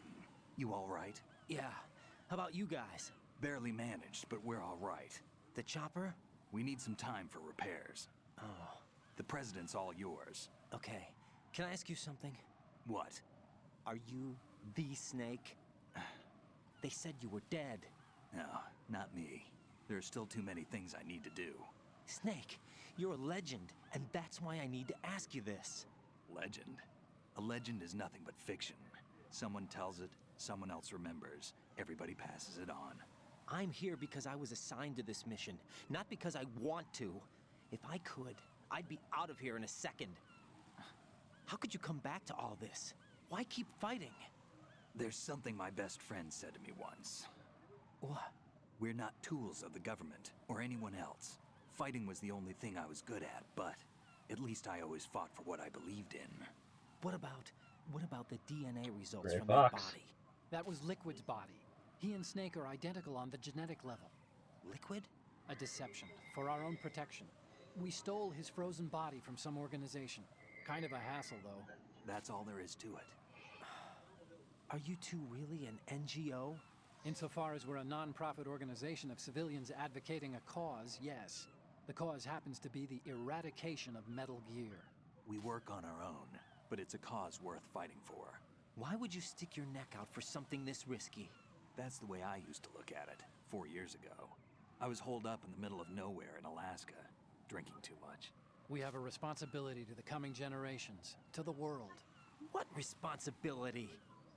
you all right? Yeah. How about you guys? Barely managed, but we're all right. The chopper? We need some time for repairs. Oh. The president's all yours. Okay. Can I ask you something? What? Are you the Snake? They said you were dead. No, not me. There are still too many things I need to do. Snake, you're a legend, and that's why I need to ask you this. Legend? A legend is nothing but fiction. Someone tells it, someone else remembers. Everybody passes it on. I'm here because I was assigned to this mission, not because I want to. If I could, I'd be out of here in a second. How could you come back to all this? Why keep fighting? There's something my best friend said to me once. What? We're not tools of the government, or anyone else. Fighting was the only thing I was good at, but at least I always fought for what I believed in. What about the DNA results Gray from Fox. that body? That was Liquid's body. He and Snake are identical on the genetic level. Liquid? A deception, for our own protection. We stole his frozen body from some organization. Kind of a hassle, though. That's all there is to it. Are you two really an NGO? Insofar as we're a non-profit organization of civilians advocating a cause, yes. The cause happens to be the eradication of Metal Gear. We work on our own, but it's a cause worth fighting for. Why would you stick your neck out for something this risky? That's the way I used to look at it, 4 years ago. I was holed up in the middle of nowhere in Alaska, drinking too much. We have a responsibility to the coming generations, to the world. What responsibility?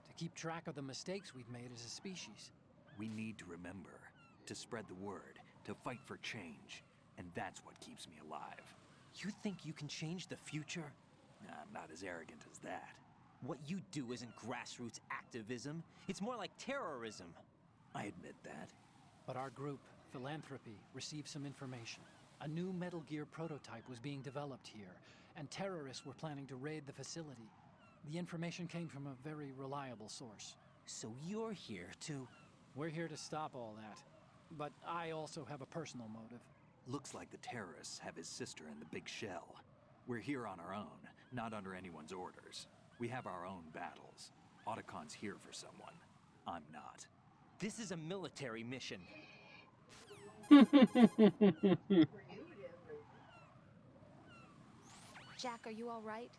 To keep track of the mistakes we've made as a species. We need to remember, to spread the word, to fight for change, and that's what keeps me alive. You think you can change the future? I'm not as arrogant as that. What you do isn't grassroots activism. It's more like terrorism. I admit that. But our group, Philanthropy, received some information. A new Metal Gear prototype was being developed here, and terrorists were planning to raid the facility. The information came from a very reliable source. So you're here to... We're here to stop all that. But I also have a personal motive. Looks like the terrorists have his sister in the big shell. We're here on our own, not under anyone's orders. We have our own battles. Otacon's here for someone. I'm not. This is a military mission. Jack, are you all right?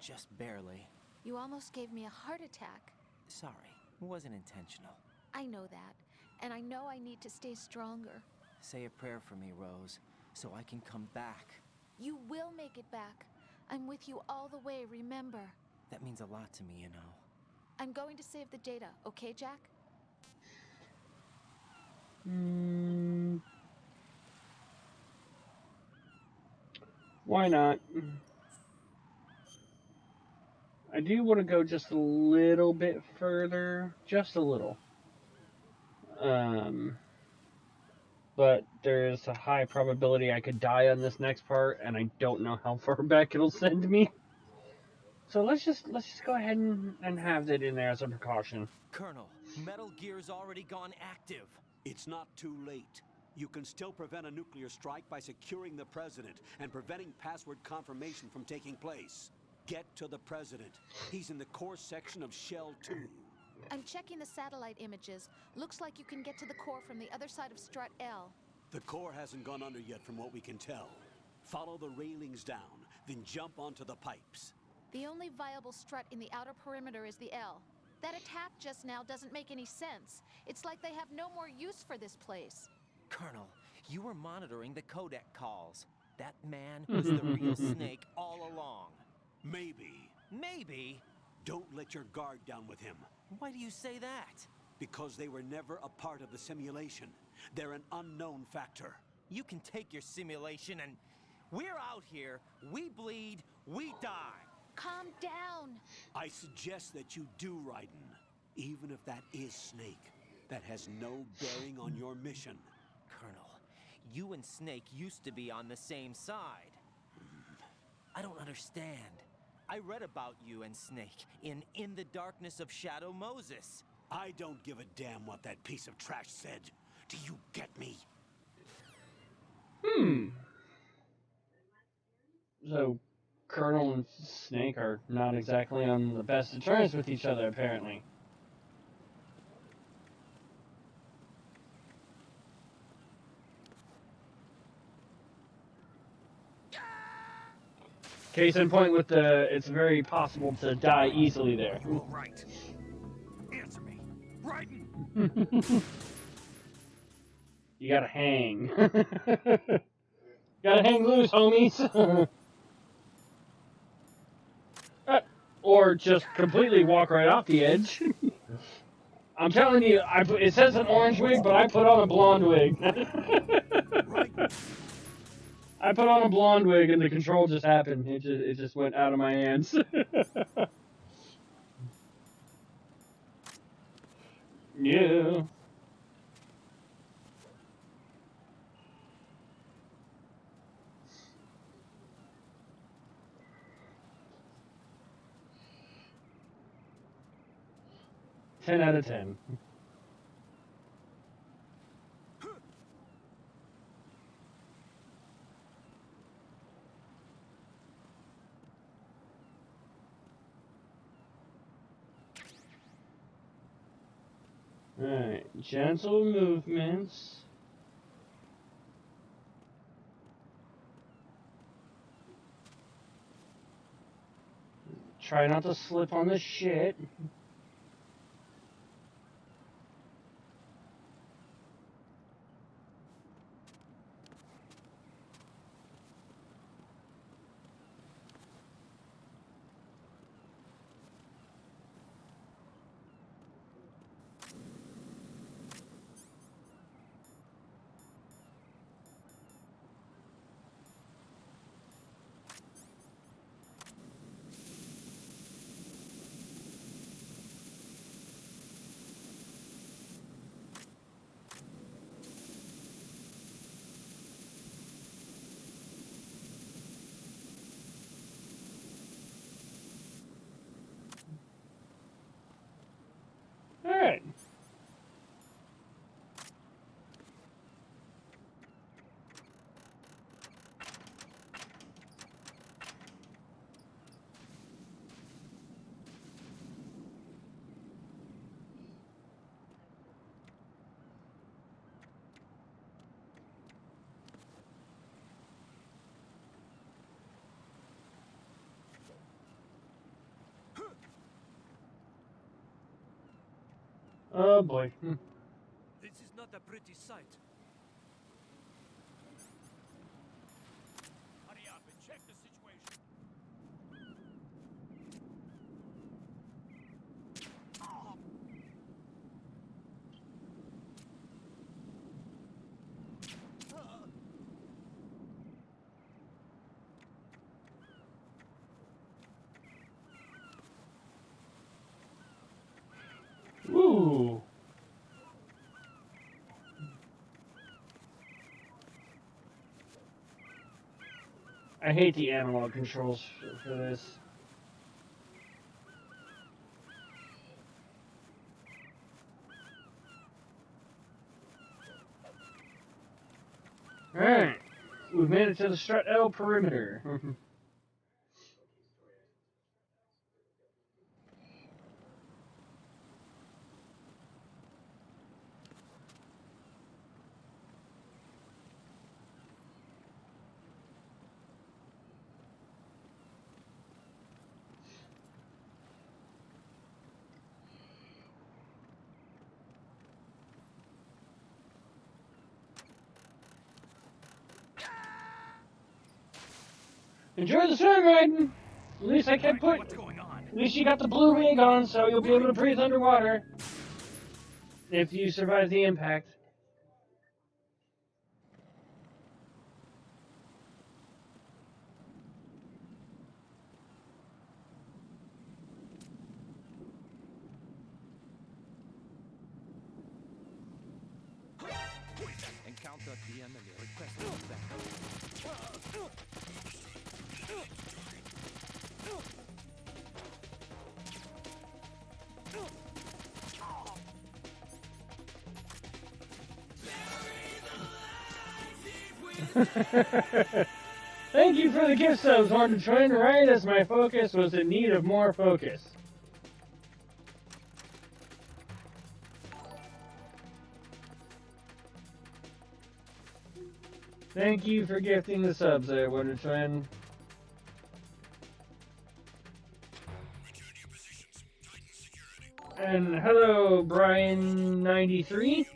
Just barely. You almost gave me a heart attack. Sorry, it wasn't intentional. I know that, and I know I need to stay stronger. Say a prayer for me, Rose, so I can come back. You will make it back. I'm with you all the way, remember? That means a lot to me, you know. I'm going to save the data, okay, Jack? Why not? I do want to go just a little bit further. Just a little. But there's a high probability I could die on this next part, and I don't know how far back it'll send me. So let's just go ahead and have it in there as a precaution. Colonel, Metal Gear's already gone active. It's not too late. You can still prevent a nuclear strike by securing the president and preventing password confirmation from taking place. Get to the president. He's in the core section of Shell 2. I'm checking the satellite images. Looks like you can get to the core from the other side of Strut L. The core hasn't gone under yet from what we can tell. Follow the railings down, then jump onto the pipes. The only viable strut in the outer perimeter is the L. That attack just now doesn't make any sense. It's like they have no more use for this place. Colonel, you were monitoring the codec calls. That man was the real Snake all along. Maybe. Maybe? Don't let your guard down with him. Why do you say that? Because they were never a part of the simulation. They're an unknown factor. You can take your simulation and... We're out here, we bleed, we die. Calm down. I suggest that you do, Raiden. Even if that is Snake, that has no bearing on your mission. Colonel, you and Snake used to be on the same side. I don't understand. I read about you and Snake in the Darkness of Shadow Moses. I don't give a damn what that piece of trash said. Do you get me? So, Colonel and Snake are not exactly on the best of terms with each other, apparently. Case in point with the, it's very possible to die easily there. You're all right. Answer me. Raiden! You gotta hang. Gotta hang loose, homies. Or just completely walk right off the edge. I'm telling you, it says an orange wig, but I put on a blonde wig. I put on a blonde wig and the control just happened. It just went out of my hands. Yeah. Ten out of 10. Alright, gentle movements. Try not to slip on the shit. Alright. Oh boy. This is not a pretty sight. Hurry up and check the situation. Ooh. I hate the analog controls for this. Alright. We've made it to the Strut L perimeter. Enjoy the sun, Raiden. At least I kept putting. What's going on? At least you got the blue wig on, so you'll be able to breathe underwater. If you survive the impact. Encounter the enemy. Requesting backup. Thank you for the gift subs, Martin Trent. Right as my focus was in need of more focus. Thank you for gifting the subs there, Wonder Trend. And hello, Brian93.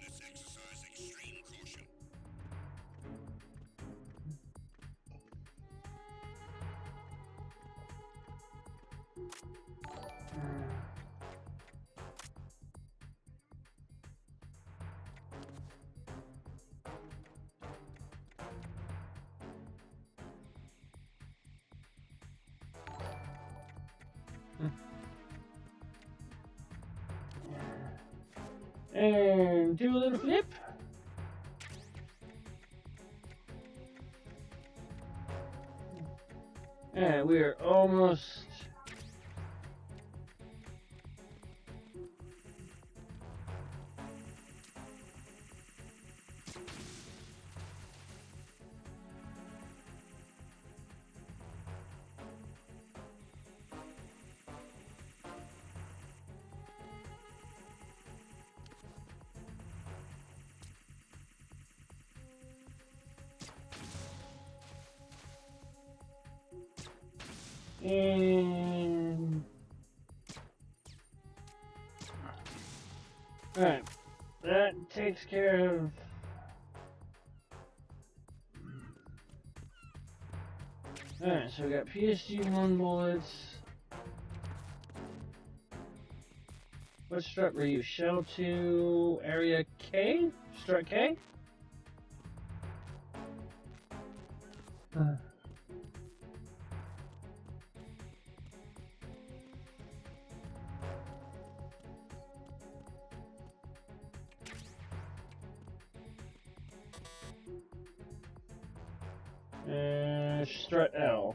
And do a little flip. And we are almost. And alright, that takes care of alright, so we got PSG-1 bullets. What strut were you? Shell 2, area K? Strut K? Strut L.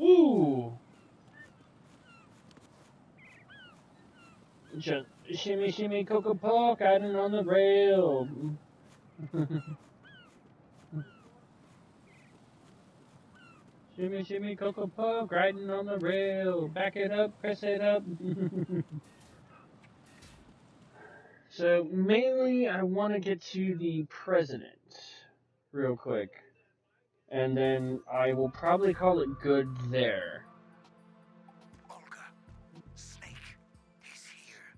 Ooh! Just shimmy, shimmy, cocoa puck, riding on the rail. Shimmy, shimmy, cocoa puck, riding on the rail. Back it up, press it up. So, mainly, I want to get to the president real quick. And then I will probably call it good there. Olga, Snake, he's here.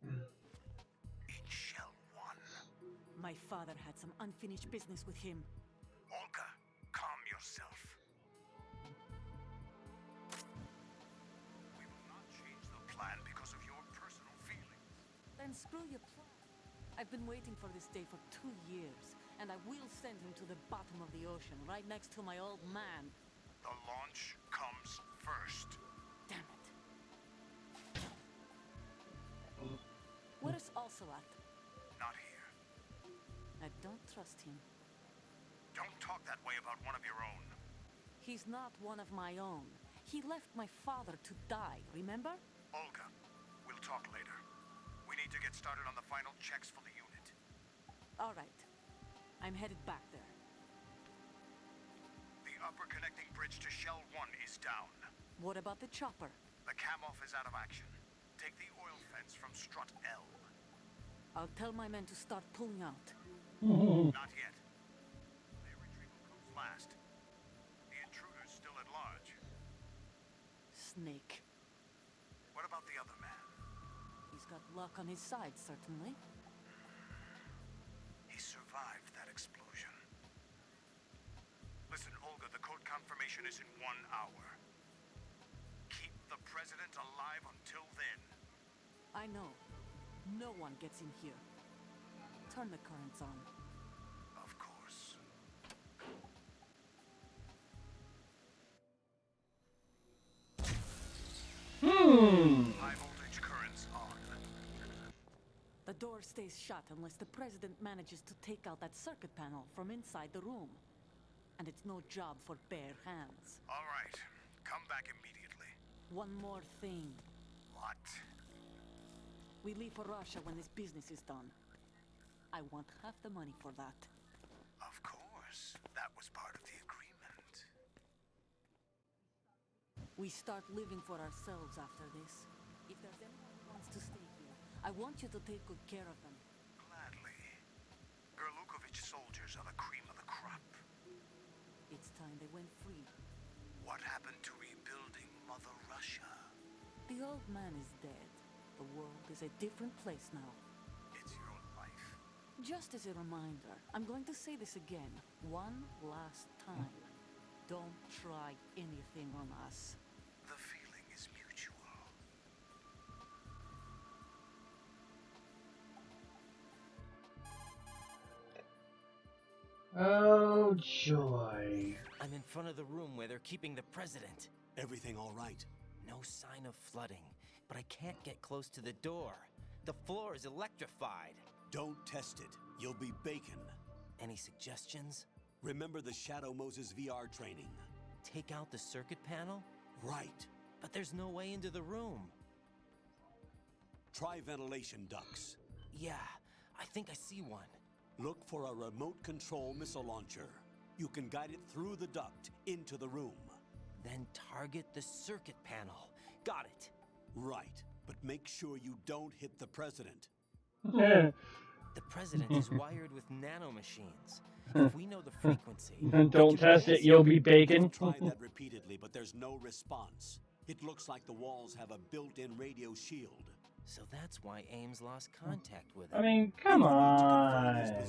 In Shell 1. My father had some unfinished business with him. Olga, calm yourself. We will not change the plan because of your personal feelings. Then screw your plan. I've been waiting for this day for 2 years, and I will send him to the bottom of the ocean, right next to my old man. The launch comes first. Damn it. Where's Ocelot? Not here. I don't trust him. Don't talk that way about one of your own. He's not one of my own. He left my father to die, remember? Olga, we'll talk later. We need to get started on the final checks for the unit. All right. I'm headed back there. The upper connecting bridge to Shell 1 is down. What about the chopper? The cam-off is out of action. Take the oil fence from strut L. I'll tell my men to start pulling out. Not yet. Their retrieval comes last. The intruder's still at large. Snake. What about the got luck on his side, certainly. He survived that explosion. Listen, Olga, the code confirmation is in 1 hour. Keep the president alive until then. I know. No one gets in here. Turn the currents on. Of course. High voltage currents on. The door stays shut unless the president manages to take out that circuit panel from inside the room. And it's no job for bare hands. All right. Come back immediately. One more thing. What? We leave for Russia when this business is done. I want half the money for that. Of course. That was part of the agreement. We start living for ourselves after this. If there's anyone who wants to stay here, I want you to take good care of them. Gladly. Gerlukovich soldiers are the cream of the crop. It's time they went free. What happened to rebuilding Mother Russia? The old man is dead. The world is a different place now. It's your life. Just as a reminder, I'm going to say this again, one last time. Don't try anything on us. The feeling is mutual. Oh, joy. I'm in front of the room where they're keeping the president. Everything all right? No sign of flooding, but I can't get close to the door. The floor is electrified. Don't test it. You'll be bacon. Any suggestions? Remember the Shadow Moses VR training? Take out the circuit panel? Right. But there's no way into the room. Try ventilation ducts. Yeah, I think I see one. Look for a remote control missile launcher. You can guide it through the duct into the room. Then target the circuit panel. Got it. Right, but make sure you don't hit the president. The president is wired with nanomachines. If we know the frequency... Don't test it, you'll be bacon. Try that repeatedly, but there's no response. It looks like the walls have a built-in radio shield. So that's why Ames lost contact with I him. mean, come on.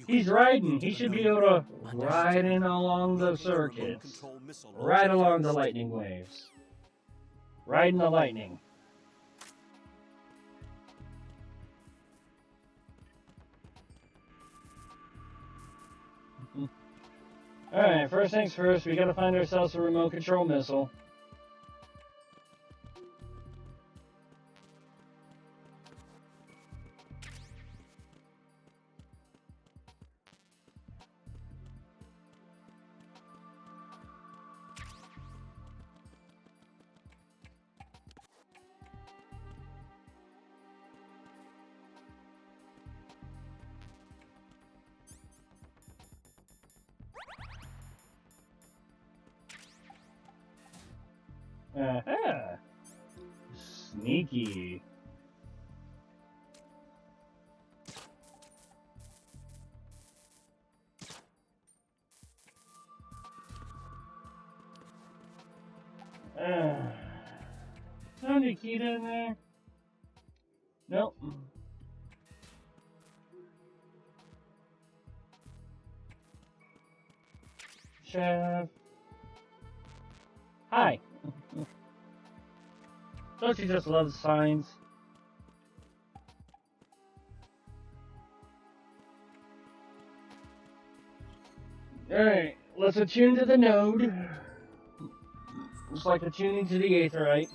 He's Raiden. He should be able to ride in along the circuits. Right along the lightning waves. Riding the lightning. Alright, first things first, we gotta find ourselves a remote control missile. Aha! Sneaky. Found a key down there? Nope. Chef. Hi. Don't you just love signs? Alright, let's attune to the node. Just like attuning to the aetherite.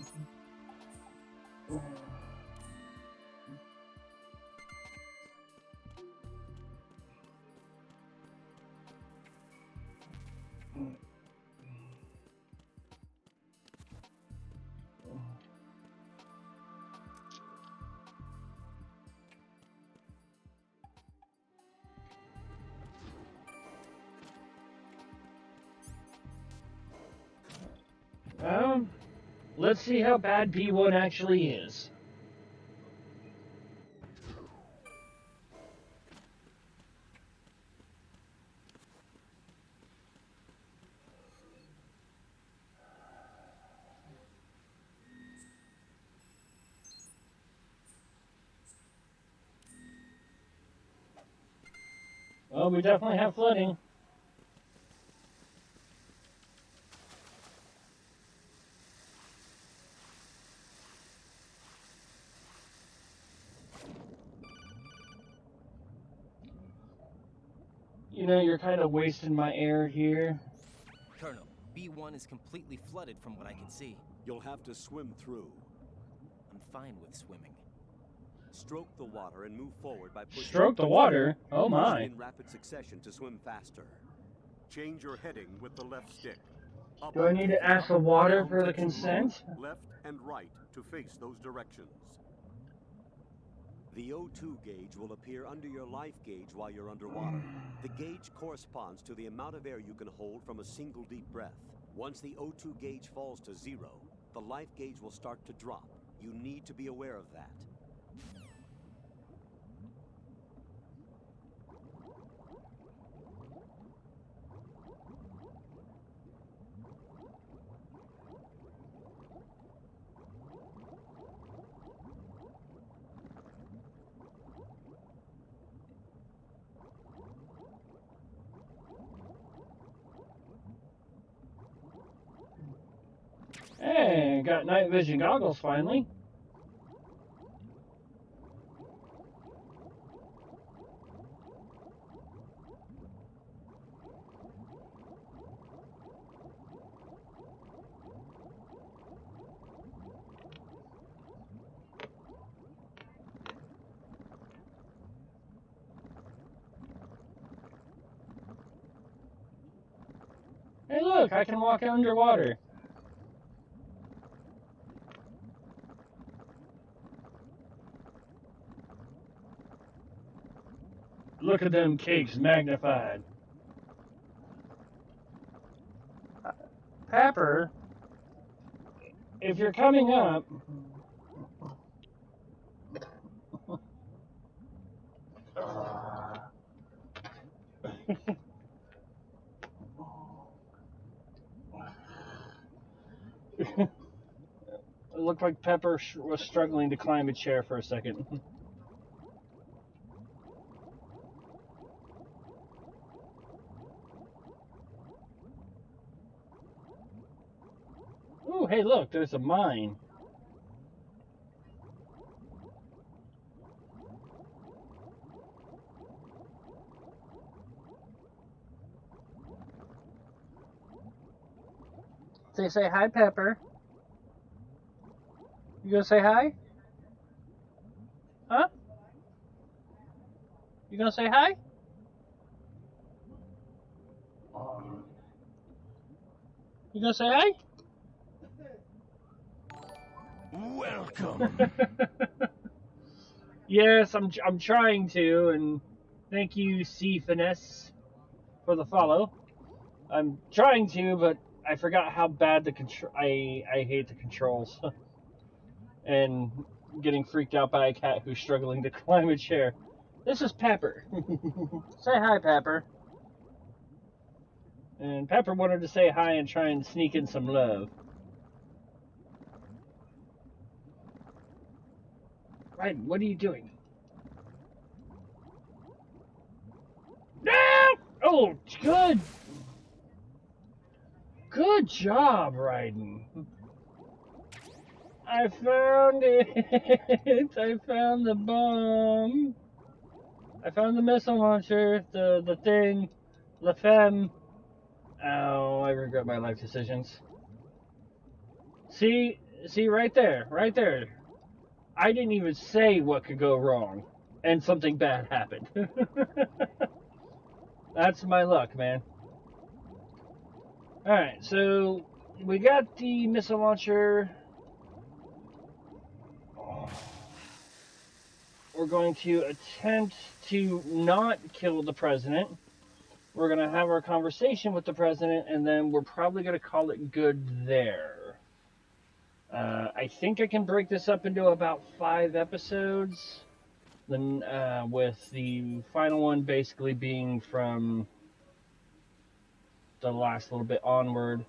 Let's see how bad P1 actually is. Well, we definitely have flooding. You know, you're kind of wasting my air here. Colonel, B1 is completely flooded from what I can see. You'll have to swim through. I'm fine with swimming. Stroke the water and move forward by pushing... Stroke the water? Oh my. In rapid succession to swim faster. Change your heading with the left stick. Up, Do I need to ask the water for the consent? Left and right to face those directions. The O2 gauge will appear under your life gauge while you're underwater. The gauge corresponds to the amount of air you can hold from a single deep breath. Once the O2 gauge falls to 0, the life gauge will start to drop. You need to be aware of that. Hey, got night vision goggles finally. Hey look, I can walk underwater. Look at them cakes magnified. Pepper, if you're coming up... It looked like Pepper was struggling to climb a chair for a second. Oh, hey, look, there's a mine. Say hi, Pepper. You gonna say hi? Huh? You gonna say hi? You gonna say hi? Welcome. Yes, I'm trying to, and thank you, C Finesse, for the follow. I'm trying to, but I forgot how bad the control. I hate the controls, and getting freaked out by a cat who's struggling to climb a chair. This is Pepper. Say hi, Pepper. And Pepper wanted to say hi and try and sneak in some love. Raiden, what are you doing? No! Oh, good. Good job, Raiden. I found it. I found the bomb. I found the missile launcher, the thing, La Femme. Oh, I regret my life decisions. See, right there. I didn't even say what could go wrong, and something bad happened. That's my luck, man. Alright, so we got the missile launcher. We're going to attempt to not kill the president. We're going to have our conversation with the president, and then we're probably going to call it good there. I think I can break this up into about 5 episodes. Then, with the final one basically being from the last little bit onward.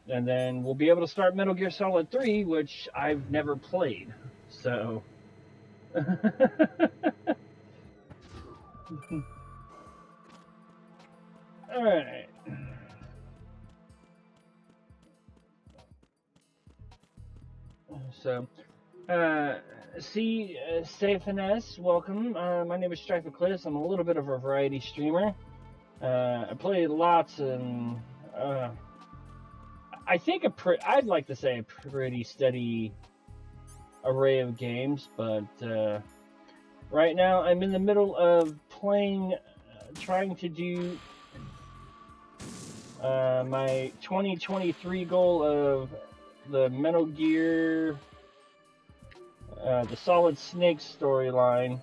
And then we'll be able to start Metal Gear Solid 3, which I've never played. So... Alright. So, Stay Finesse, welcome. My name is Strife. I'm a little bit of a variety streamer. I play lots and, I think I'd like to say a pretty steady array of games, but, right now I'm in the middle of playing, trying to do my 2023 goal of the Metal Gear, the Solid Snake storyline.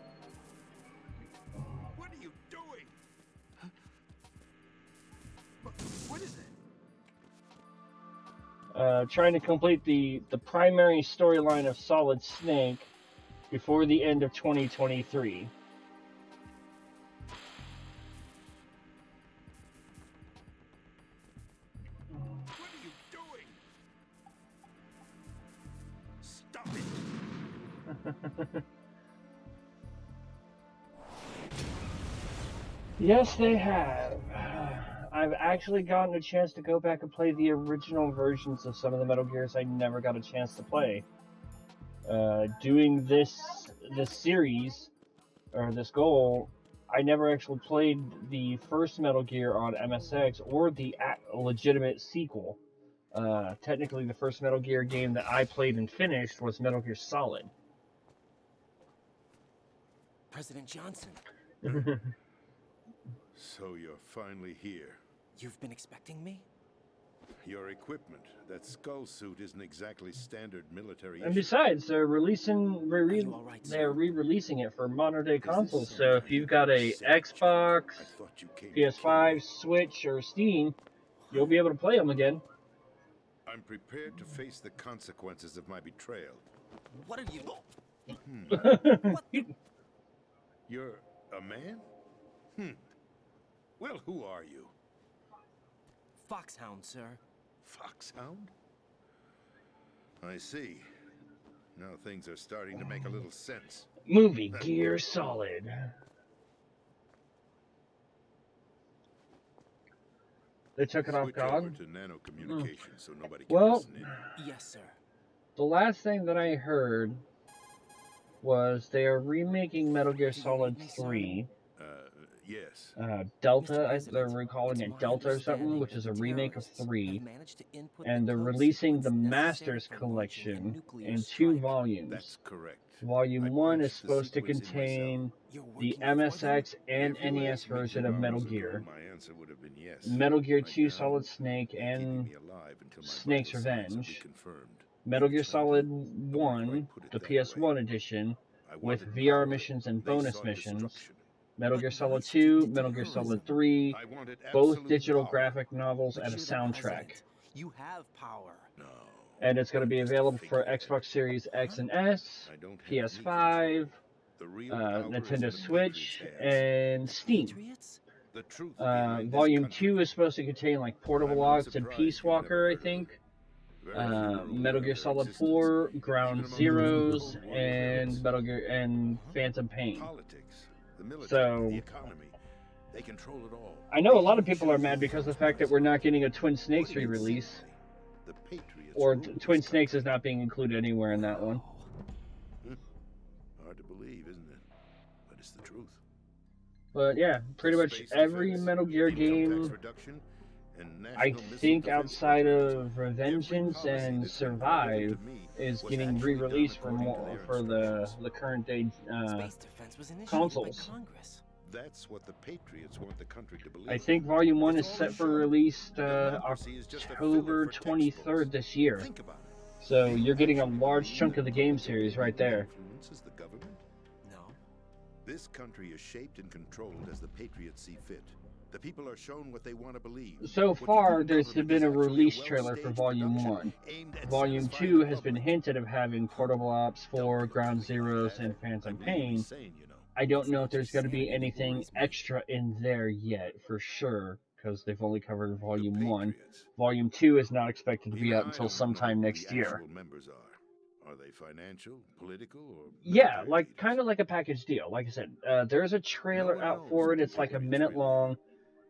What are you doing? What is it? Trying to complete the primary storyline of Solid Snake before the end of 2023. What are you doing? Stop it! Yes, they have. I've actually gotten a chance to go back and play the original versions of some of the Metal Gears I never got a chance to play. Doing this series, or this goal, I never actually played the first Metal Gear on MSX or the legitimate sequel. Technically, the first Metal Gear game that I played and finished was Metal Gear Solid. President Johnson. So you're finally here. You've been expecting me? Your equipment, that skull suit isn't exactly standard military And issue. besides, they're re-releasing it for modern day consoles. So if you've got a Xbox, PS5, Switch, or Steam, you'll be able to play them again. I'm prepared to face the consequences of my betrayal. What are you? You're a man? Well, who are you? Foxhound, sir. Foxhound? I see. Now things are starting to make a little sense. Movie Gear Solid. They took it off God. To nano communication so nobody can Well, listen in. Yes, sir. The last thing that I heard was they are remaking Metal Gear Solid 3. Yes. Delta, they're recalling it Delta or something, which is a remake of 3. And they're releasing the Masters Collection in 2 volumes. That's correct. Volume 1 is supposed to contain the MSX and NES version of Metal Gear, My answer would have been yes. Metal Gear 2 Solid Snake, and Snake's Revenge, Metal Gear Solid 1, the PS1 edition, with VR missions and bonus missions, Metal Gear Solid 2, Metal Gear Solid 3, both digital graphic novels and a soundtrack. You have power. No. And it's going to be available for Xbox Series X and S, PS5, Nintendo Switch, and Steam. Volume 2 is supposed to contain like Portable Ops and Peace Walker, I think. Metal Gear Solid 4, Ground Zeroes, and Metal Gear and Phantom Pain. So, they control it all. I know a lot of people are mad because of the fact that we're not getting a Twin Snakes re-release. Or Twin Snakes is not being included anywhere in that one. Hard to believe, isn't it? But it's the truth. But yeah, pretty much every Metal Gear game, I think outside of Revengeance and Survive, is getting re-released for the current day consoles. That's what the Patriots want the country to believe. I think Volume 1 is set for release October 23rd this year. So you're getting a large chunk of the game series right there. Influences the government? No. This country is shaped and controlled as the Patriots see fit. The people are shown what they want to believe. So far, there's been a release trailer for Volume 1. Volume 2 has been hinted of having Portable Ops 4, Ground Zeroes, and Phantom Pain. I don't know if there's going to be anything extra in there yet, for sure, because they've only covered Volume 1. Volume 2 is not expected to be out until sometime next year. Are they financial, political, or... Yeah, kind of like a package deal. Like I said, there's a trailer out for it. It's like a minute long.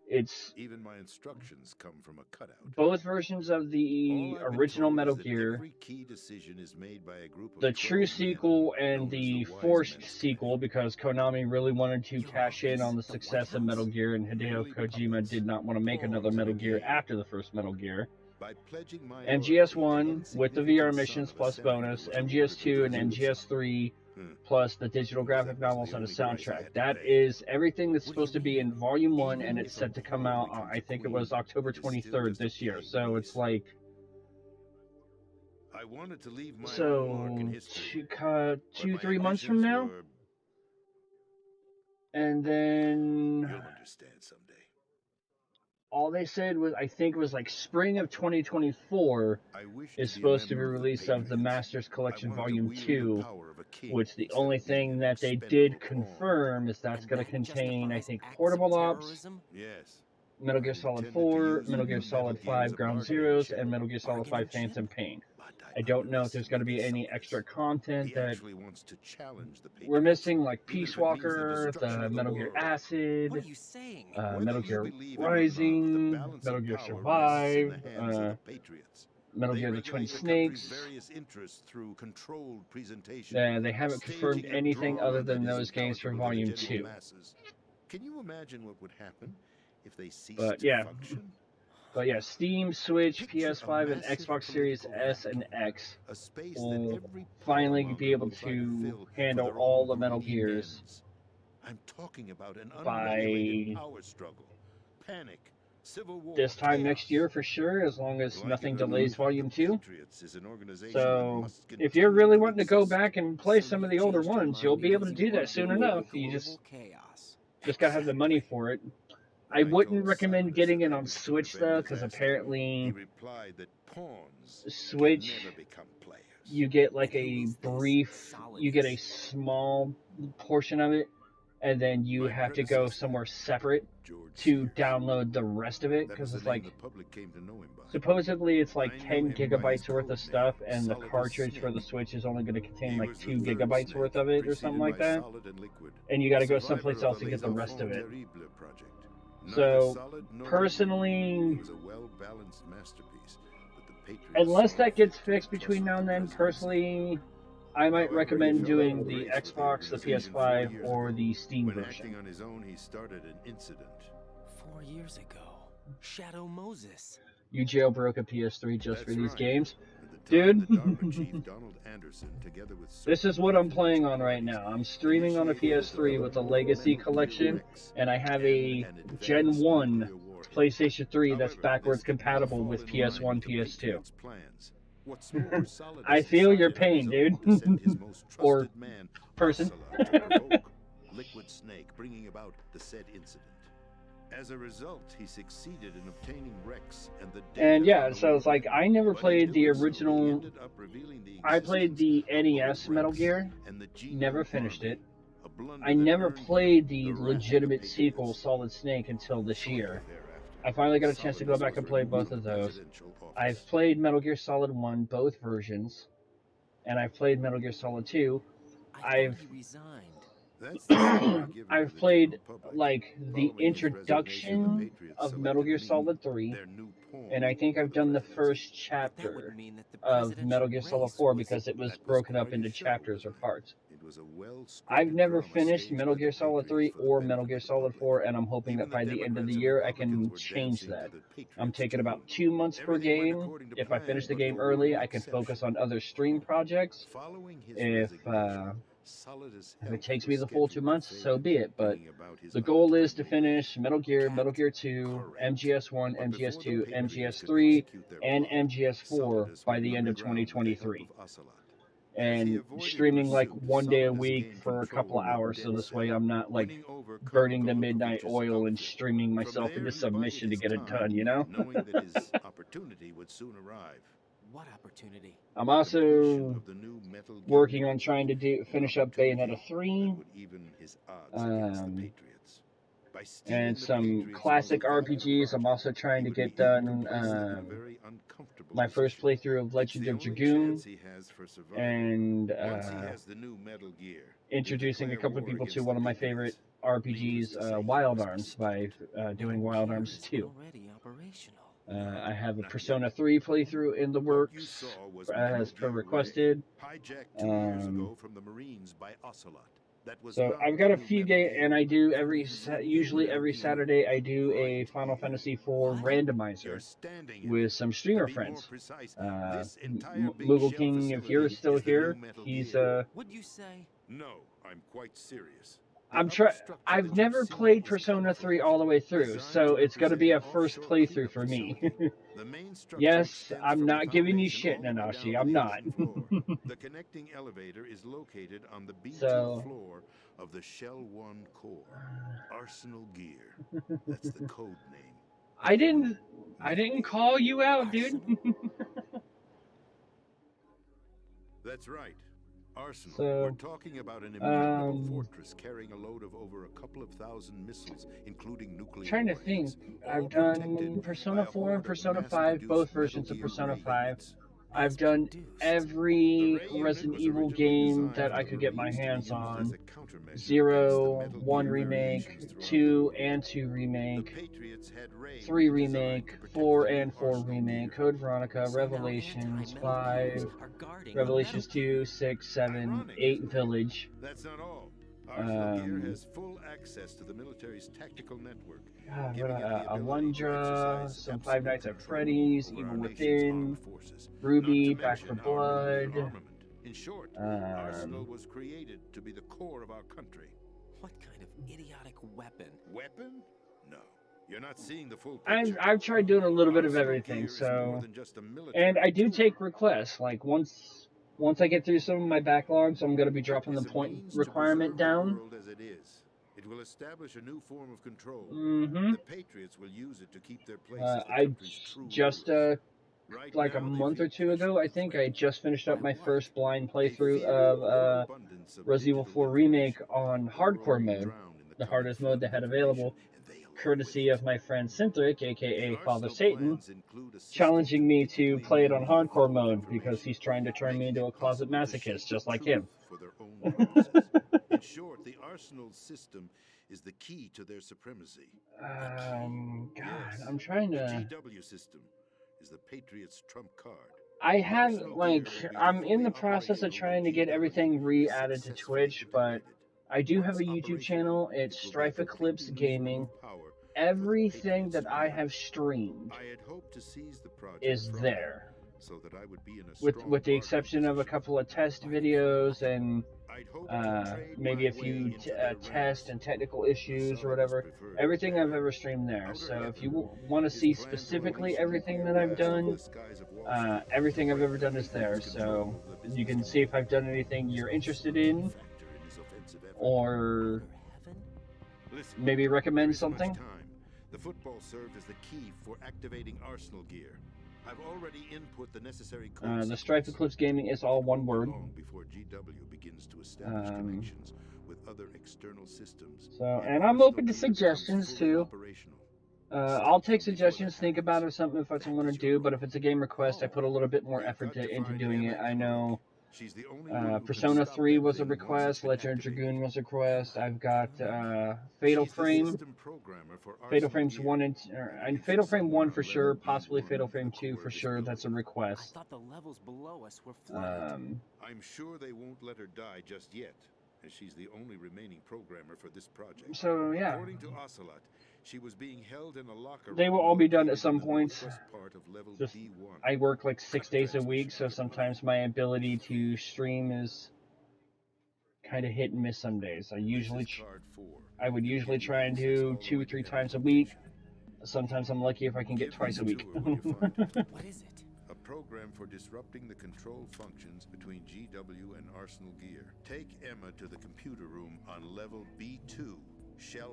It's Even my instructions come from a cutout. both versions of the All I've been original told Metal is that Gear, every key decision is made by a group of the 12 true men, sequel and known as the Wise forced Men's sequel, because Konami really wanted to cash in on the The White success of House? Metal Gear, and Hideo Merely Kojima puppets, did not want to make another pawns in Metal a Gear game. after the first Metal Gear. By pledging my MGS1 with the VR missions plus bonus, MGS2 and MGS3 plus the digital graphic novels and a soundtrack. That is everything that's supposed to be in Volume 1, and it's set to come out, I think it was October 23rd this year. So it's like, I wanted to leave my so mark in history. 2-3 months from now, and then You'll understand someday. all they said was, I think it was like spring of 2024 is supposed to be released of the Masters Collection Volume 2, which the only thing that they did confirm is that's going to contain, I think, Portable Ops, Yes. Metal Gear Solid 4, Metal Gear Solid 5 Ground Zeroes, and Metal Gear Solid 5 Phantom Pain. I don't know if there's going to be any extra content that we're missing, like Peace Walker, the Metal Gear Acid, What are you saying? Metal Gear Rising, Metal Gear Survive, Metal Gear The Twin Snakes. They haven't confirmed anything other than those games for Volume 2. Can you imagine what would happen if they ceased But to yeah. function? But yeah, Steam, Switch, PS5, and Xbox Series S and X will finally be able to handle all the Metal Gears I'm talking about an by unregulated power struggle, panic, civil war, this time chaos. next year for sure, as long as Like nothing it or not, delays Volume 2. Patriots is an organization So, that must if you're really continue wanting to go back and play some of the older Changed your ones, mind you'll be able because to you do that wanted soon to avoid enough. You global chaos. just gotta have the money for it. I wouldn't recommend getting it on Switch though, because apparently replied that pawns Switch, can never become players. you get like a brief, you get a small portion of it, and then you have to go somewhere separate to download the rest of it, because it's like, the public came to know him by. supposedly it's like 10 gigabytes worth of stuff, and the cartridge for the Switch is only going to contain like 2 gigabytes worth of it or something like that, and you got to go someplace else to get the rest of it. So, personally, unless that gets fixed between now and then, personally, I might recommend doing the Xbox, the PS5, or the Steam version. On his own, he started an incident. 4 years ago, Shadow Moses. You jailbroke a PS3 just for these games? Dude, this is what I'm playing on right now. I'm streaming on a PS3 with a Legacy Collection, and I have a Gen 1 PlayStation 3 that's backwards compatible with PS1, PS2. I feel your pain, dude. Or person. Liquid Snake, bringing about the said incident. As a result, he succeeded in obtaining Rex and the and yeah, so it's like, I never played the original. I played the NES Metal Gear, never finished it. I never played the legitimate sequel, Solid Snake, until this year. I finally got a chance to go back and play both of those. I've played Metal Gear Solid 1, both versions, and I've played Metal Gear Solid 2. I've played like the introduction of Metal Gear Solid 3, and I think I've done the first chapter of Metal Gear Solid 4 because it was broken up into chapters or parts. I've never finished Metal Gear Solid 3 or Metal Gear Solid 4, and I'm hoping that by the end of the year I can change that. I'm taking about 2 months per game. If I finish the game early, I can focus on other stream projects. If it takes me the full 2 months, so be it. But the goal is to finish Metal Gear, Metal Gear 2, MGS1, MGS2, MGS3, and MGS4 by the end of 2023. And streaming like 1 day a week for a couple of hours, so this way I'm not like burning the midnight oil and streaming myself into submission to get it done, you know? Knowing that his opportunity would soon arrive. What opportunity? I'm also working on trying to finish up Bayonetta 3, and some classic RPGs. I'm also trying to get done my first playthrough of Legend of Dragoon, and introducing a couple of people to one of my favorite RPGs Wild Arms by doing Wild Arms 2. Already operational. I have a Persona 3 playthrough in the works, as per requested. Hijacked 2 years ago from the Marines by Ocelot. That was So not I've got a new few Metal days, Gear. and I do It was usually every Saturday I do a Final Fantasy IV randomizer with some streamer friends. Moogle King, if you're still here, he's Would you say? No, I'm quite serious. I've never played Persona 3 all the way through, so it's going to be a first playthrough for me. Yes, I'm not giving you shit, Nanashi. I'm not. The connecting elevator is located on the B2 So- floor of the Shell 1 core. Arsenal Gear. That's the code name. I didn't call you out, dude. That's right. Arsenal. So, We're talking about an impregnable fortress carrying a load of over a couple of thousand missiles, including nuclear Trying to warheads, think. all I've done protected Persona by a 4 and horde of Persona 5, mass-produced both Metal versions of Gear Persona Ray 5. units. I've done every The Ray Resident unit was Evil originally game designed that for I the could get my Marines to be hands used on. as a countermeasure 0, against the Metal 1 Gear remake, variations throughout 2 the and 2 world. remake, The Patriots had Ray 3 redesigned remake, to protect 4 the new and 4 Arsenal remake, Gear. Code Veronica, So now Revelations anti-metal 5, gears are guarding Revelations a metal 2, 6, 7, Ironic, 8 isn't it? Village. That's not all. Arsenal Gear has full access to the military's tactical network, giving it the ability to Alundra, exercise some Five absolute Nights at control Freddy's, over Evil our nation's Within, armed forces, Ruby, not to Back for mention our nuclear Blood. armament. In short, Arsenal was created to be the core of our country. What kind of idiotic weapon? Weapon? No. You're not seeing the full picture. I've tried doing a little bit of Arsenal everything, Gear is more so than just a military and I do tool. take requests. Like once I get through some of my backlogs, I'm going to be dropping the Is a point means to requirement preserve the down. world as it is. It will establish a new form of control. Mm-hmm. The Patriots will use it to keep their place as the I country's true just rulers. Right like a now, they month or feel two ago, pressured I to think threat. I just finished up my first blind They playthrough fear of overabundance of Resident Evil digital 4 Remake information. on The world hardcore may mode, drown in the coming hardest flood mode they of had information, available, and they along courtesy with of my friend Synthric, aka The Father Arsenal Satan, plans include a system challenging me to digitally play it on manage the flow hardcore of mode because information, he's trying to turn me making into it a closet possible to shape masochist the just like truth him. for their own purposes. In short, the Arsenal system is the key to their supremacy. God, Yes, I'm trying the to. GW system is the Patriots' trump card. I have Arsenal like Gear will be I'm in the fully process of operational trying to when get GW everything is re-added to successfully Twitch, but integrated. I do have Once a YouTube operational, channel. It's it will be a Strife Eclipse completely new form Gaming. of power for the Everything Patriots that I command. have streamed I had hoped to seize the project is from there, them, so that I would be in a with strong the bargaining exception of a position. couple of test videos and I'd hoped to trade maybe my a few way into their test ranks. and technical The issues or solid whatever. is preferred Everything to I've bare. ever streamed there. Outer So if heaven you want to is see planned to specifically unleash everything nuclear that I've blasts over done, the skies of Wall Street to everything I've break ever done is there. Hitler's control So over the you business can see if I've done anything you're interested in, factor in his offensive effort. or Listen, maybe there recommend isn't much something. time. The football served as the key for activating Arsenal Gear. I've already input the necessary code The Strife sequence. Eclipse Gaming is all one word. Long before GW begins to establish connections with other external systems. So, and I'm open to suggestions too. I'll take suggestions, think about it, something if it's I want to do, but if it's a game request, I put a little bit more effort into doing it. I know Persona 3 was a request, Legend of Dragoon was a request, I've got Fatal Frame, Fatal Frames 1 and Fatal Frame 1 for sure, possibly Fatal Frame 2 for sure, that's a request. I thought the levels below us were flooded. I'm sure they won't let her die just yet, as she's the only remaining programmer for this project. So, yeah. According to Ocelot, she was being held in a locker room. They will all be done at some located in the point. northwest part of level Just, D1. I work like 6 days a week, so sometimes my ability to stream is kind of hit and miss some days. I would usually try and do 2 or 3 times a week. Sometimes I'm lucky if I can get twice a week. What is it? A program for disrupting the control functions between GW and Arsenal Gear. Take Emma to the computer room on level B2.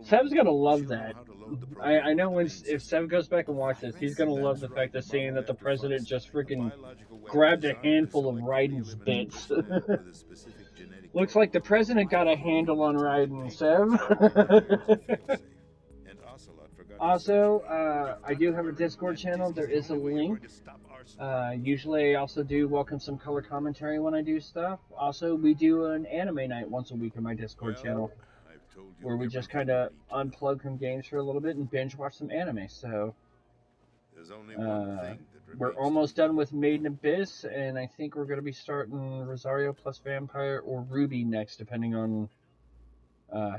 Sev's gonna love that. I know if Sev goes back and watches this, he's gonna love the fact of seeing that the president just freaking grabbed a handful of Raiden's bits. Looks like the president got a handle on Raiden, Sev. Also, I do have a Discord channel. There is a link. Usually I also do welcome some color commentary when I do stuff. Also, we do an anime night once a week on my Discord channel. where we just kind of unplug from games for a little bit and binge watch some anime. So There's only one thing that we're remains almost done with Maiden Abyss, and I think we're going to be starting Rosario plus Vampire or Ruby next, depending on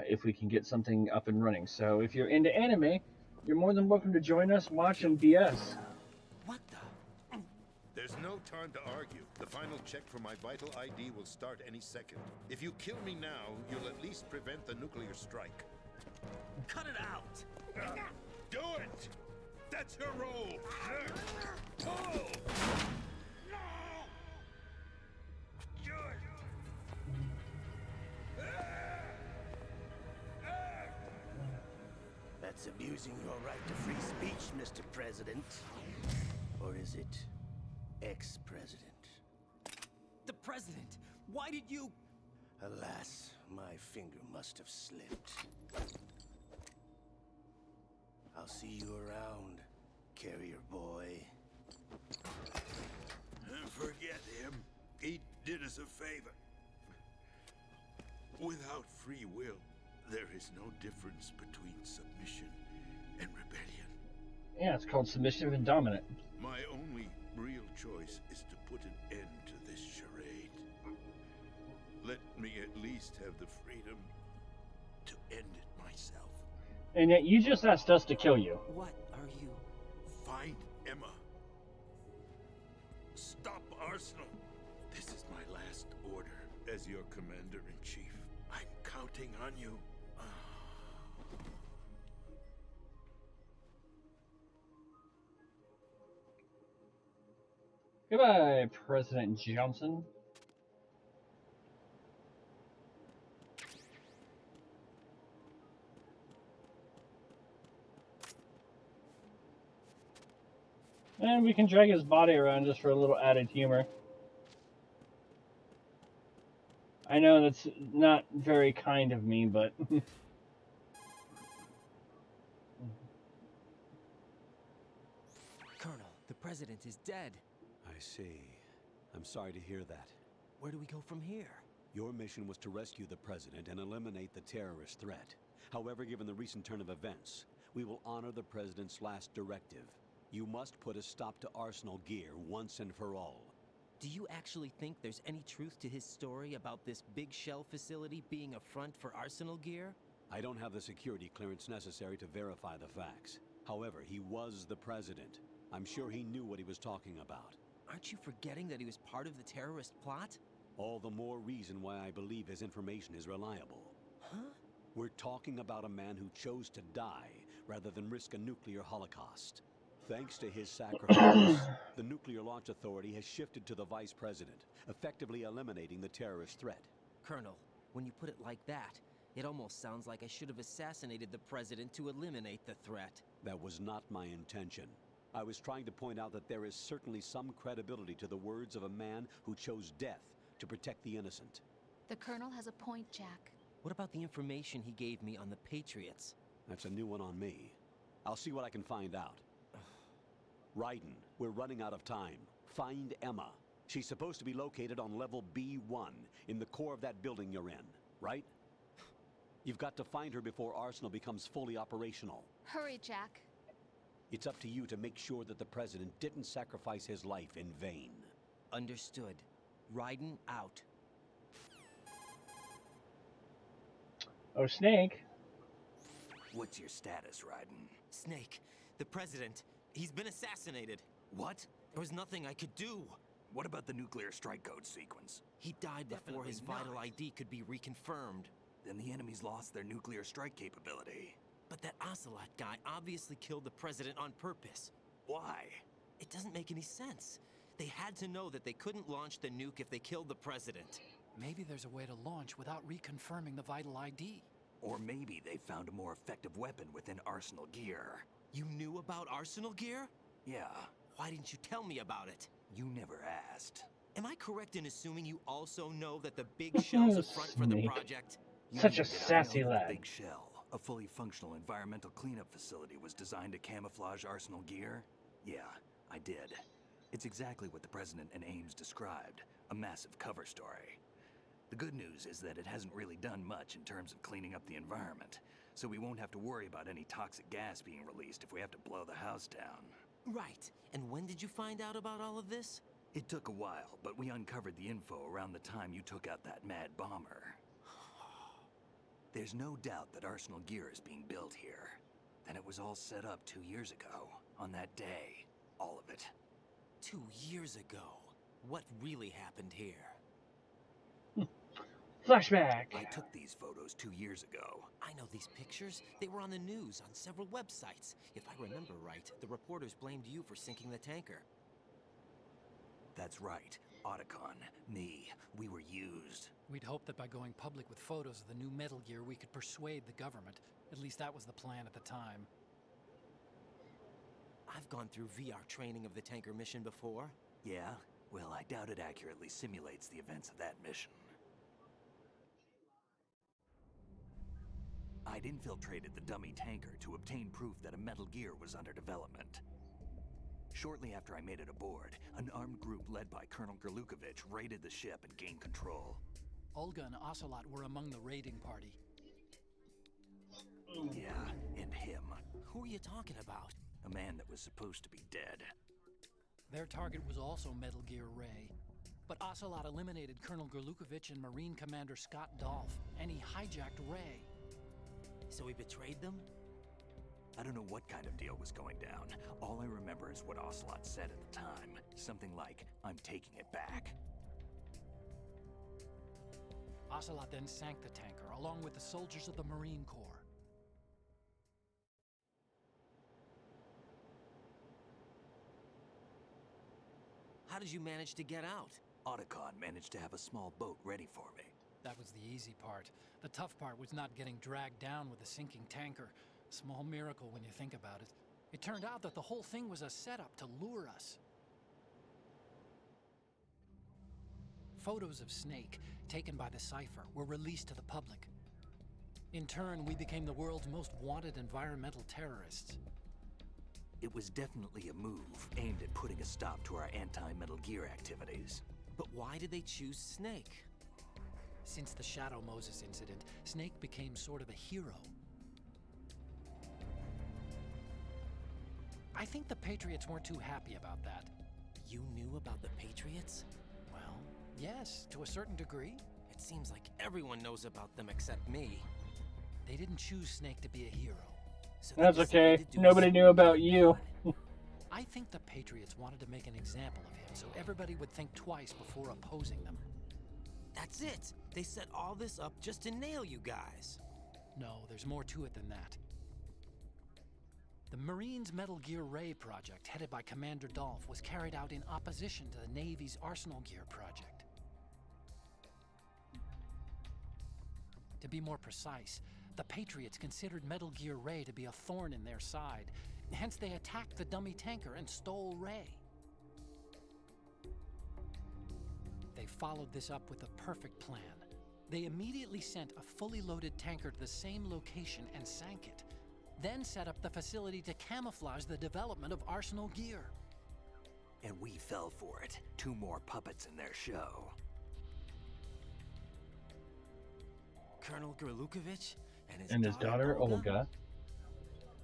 if we can get something up and running. So if you're into anime, you're more than welcome to join us, watch, and BS. What the? There's no time to argue. The final check for my vital ID will start any second. If you kill me now, you'll at least prevent the nuclear strike. Cut it out! Do it! That's her role! Pull! That's abusing your right to free speech, Mr. President. Or is it ex-president? The president! Why did you... Alas, my finger must have slipped. I'll see you around, carrier boy. Forget him. He did us a favor. Without free will, there is no difference between submission and rebellion. Yeah, it's called Submissive and Dominant. My only real choice is to put an end to this charade. Let me at least have the freedom to end it myself. And yet you just asked us to kill you. What are you... Find Emma. Stop Arsenal. This is my last order. As your commander-in-chief, I'm counting on you. Goodbye, President Johnson. And we can drag his body around just for a little added humor. I know that's not very kind of me, but... Colonel, the president is dead. I see. I'm sorry to hear that. Where do we go from here? Your mission was to rescue the president and eliminate the terrorist threat. However, given the recent turn of events, we will honor the president's last directive. You must put a stop to Arsenal Gear once and for all. Do you actually think there's any truth to his story about this big shell facility being a front for Arsenal Gear? I don't have the security clearance necessary to verify the facts. However, he was the president. I'm sure he knew what he was talking about. Aren't you forgetting that he was part of the terrorist plot? All the more reason why I believe his information is reliable. Huh? We're talking about a man who chose to die rather than risk a nuclear holocaust. Thanks to his sacrifice, the Nuclear Launch Authority has shifted to the vice president, effectively eliminating the terrorist threat. Colonel, when you put it like that, it almost sounds like I should have assassinated the president to eliminate the threat. That was not my intention. I was trying to point out that there is certainly some credibility to the words of a man who chose death to protect the innocent. The Colonel has a point, Jack. What about the information he gave me on the Patriots? That's a new one on me. I'll see what I can find out. Raiden, we're running out of time. Find Emma. She's supposed to be located on level B1, in the core of that building you're in, right? You've got to find her before Arsenal becomes fully operational. Hurry, Jack. It's up to you to make sure that the president didn't sacrifice his life in vain. Understood. Raiden out. Oh, Snake. What's your status, Raiden? Snake, the president, he's been assassinated. What? There was nothing I could do. What about the nuclear strike code sequence? He died before his vital ID could be reconfirmed. Then the enemy's lost their nuclear strike capability. But that Ocelot guy obviously killed the president on purpose. Why? It doesn't make any sense. They had to know that they couldn't launch the nuke if they killed the president. Maybe there's a way to launch without reconfirming the vital ID. Or maybe they found a more effective weapon within Arsenal Gear. You knew about Arsenal Gear? Yeah. Why didn't you tell me about it? You never asked. Am I correct in assuming you also know that the big shell's a front for the project? Such a sassy lad. Big Shell, a fully functional environmental cleanup facility, was designed to camouflage Arsenal Gear? Yeah, I did. It's exactly what the President and Ames described, a massive cover story. The good news is that it hasn't really done much in terms of cleaning up the environment, so we won't have to worry about any toxic gas being released if we have to blow the house down. Right. And when did you find out about all of this? It took a while, but we uncovered the info around the time you took out that mad bomber. There's no doubt that Arsenal gear is being built here. And it was all set up 2 years ago, on that day. All of it. 2 years ago? What really happened here? Flashback! I took these photos 2 years ago. I know these pictures. They were on the news, on several websites. If I remember right, the reporters blamed you for sinking the tanker. That's right. Otacon, me, we were used. We'd hoped that by going public with photos of the new Metal Gear, we could persuade the government. At least that was the plan at the time. I've gone through VR training of the tanker mission before. Yeah? Well, I doubt it accurately simulates the events of that mission. I'd infiltrated the dummy tanker to obtain proof that a Metal Gear was under development. Shortly after I made it aboard, an armed group led by Colonel Gerlukovich raided the ship and gained control. Olga and Ocelot were among the raiding party. Yeah, and him. Who are you talking about? A man that was supposed to be dead. Their target was also Metal Gear Ray. But Ocelot eliminated Colonel Gerlukovich and Marine Commander Scott Dolph, and he hijacked Ray. So he betrayed them? I don't know what kind of deal was going down. All I remember is what Ocelot said at the time. Something like, "I'm taking it back." Ocelot then sank the tanker, along with the soldiers of the Marine Corps. How did you manage to get out? Otacon managed to have a small boat ready for me. That was the easy part. The tough part was not getting dragged down with the sinking tanker. Small miracle when you think about it. It turned out that the whole thing was a setup to lure us. Photos of Snake, taken by the Cypher, were released to the public. In turn, we became the world's most wanted environmental terrorists. It was definitely a move aimed at putting a stop to our anti-Metal Gear activities. But why did they choose Snake? Since the Shadow Moses incident, Snake became sort of a hero. I think the Patriots weren't too happy about that. You knew about the Patriots? Well, yes, to a certain degree. It seems like everyone knows about them except me. They didn't choose Snake to be a hero. So that's okay. Nobody knew about you. I think the Patriots wanted to make an example of him so everybody would think twice before opposing them. That's it! They set all this up just to nail you guys. No, there's more to it than that. The Marines' Metal Gear Ray project, headed by Commander Dolph, was carried out in opposition to the Navy's Arsenal Gear project. To be more precise, the Patriots considered Metal Gear Ray to be a thorn in their side. Hence, they attacked the dummy tanker and stole Ray. They followed this up with a perfect plan. They immediately sent a fully loaded tanker to the same location and sank it. Then set up the facility to camouflage the development of Arsenal Gear. And we fell for it. 2 more puppets in their show. Colonel Gerlukovich and his daughter Olga.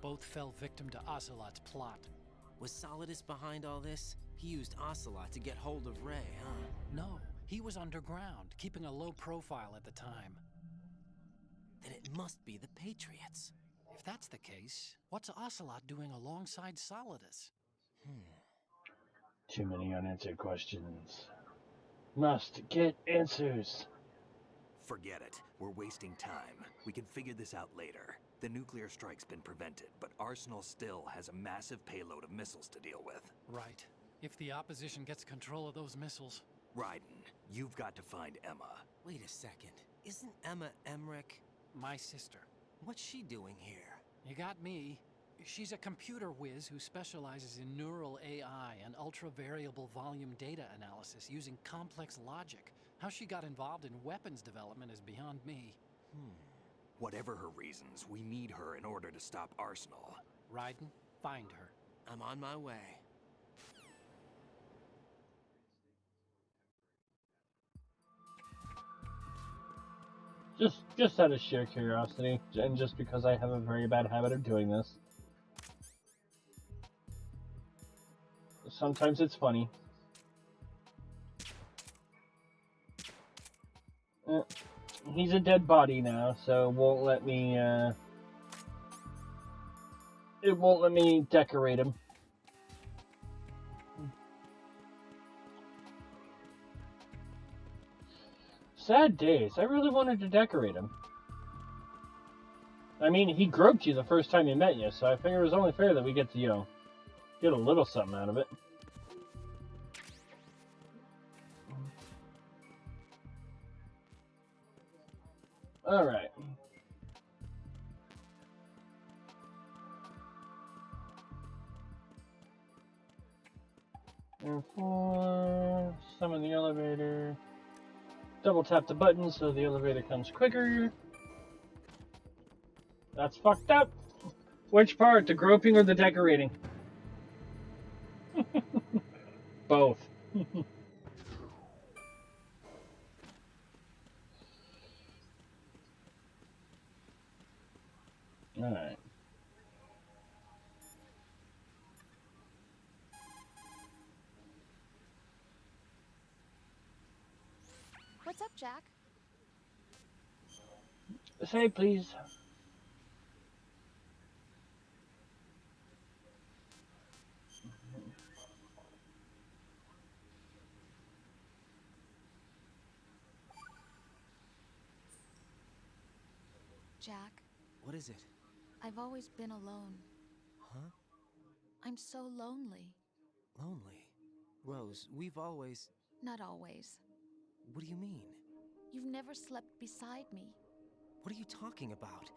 Both fell victim to Ocelot's plot. Was Solidus behind all this? He used Ocelot to get hold of Ray, huh? No, he was underground, keeping a low profile at the time. Then it must be the Patriots. If that's the case, what's Ocelot doing alongside Solidus? Too many unanswered questions. Must get answers. Forget it. We're wasting time. We can figure this out later. The nuclear strike's been prevented, but Arsenal still has a massive payload of missiles to deal with. Right. If the opposition gets control of those missiles... Raiden, you've got to find Emma. Wait a second. Isn't Emma Emmerich my sister? What's she doing here? You got me. She's a computer whiz who specializes in neural AI and ultra-variable volume data analysis using complex logic. How she got involved in weapons development is beyond me. Whatever her reasons, we need her in order to stop Arsenal. Raiden, find her. I'm on my way. Just out of sheer curiosity, and just because I have a very bad habit of doing this. Sometimes it's funny. He's a dead body now, so it won't let me decorate him. Sad days. I really wanted to decorate him. I mean, he groped you the first time he met you, so I figured it was only fair that we get to, get a little something out of it. Alright. Therefore, summon the elevator. Double tap the button so the elevator comes quicker. That's fucked up. Which part, the groping or the decorating? Both. Alright. What's up, Jack? Say please. Jack. What is it? I've always been alone. Huh? I'm so lonely. Lonely? Rose, we've always... Not always. What do you mean? You've never slept beside me. What are you talking about?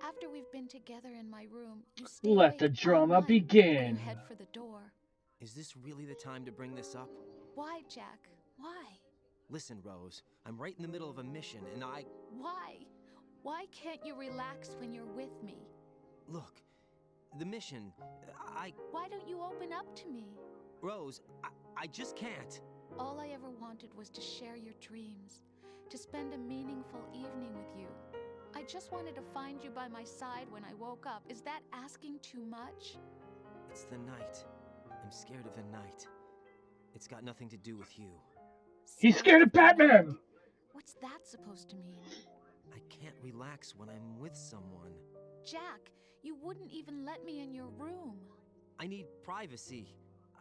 After we've been together in my room, you stay Let the drama begin. You head for the door. Is this really the time to bring this up? Why, Jack? Why? Listen, Rose, I'm right in the middle of a mission, and Why? Why can't you relax when you're with me? Look, the mission, Why don't you open up to me? Rose, I just can't. All I ever wanted was to share your dreams, to spend a meaningful evening with you. I just wanted to find you by my side when I woke up. Is that asking too much? It's the night. I'm scared of the night. It's got nothing to do with you. He's scared of Batman! What's that supposed to mean? I can't relax when I'm with someone. Jack, you wouldn't even let me in your room. I need privacy.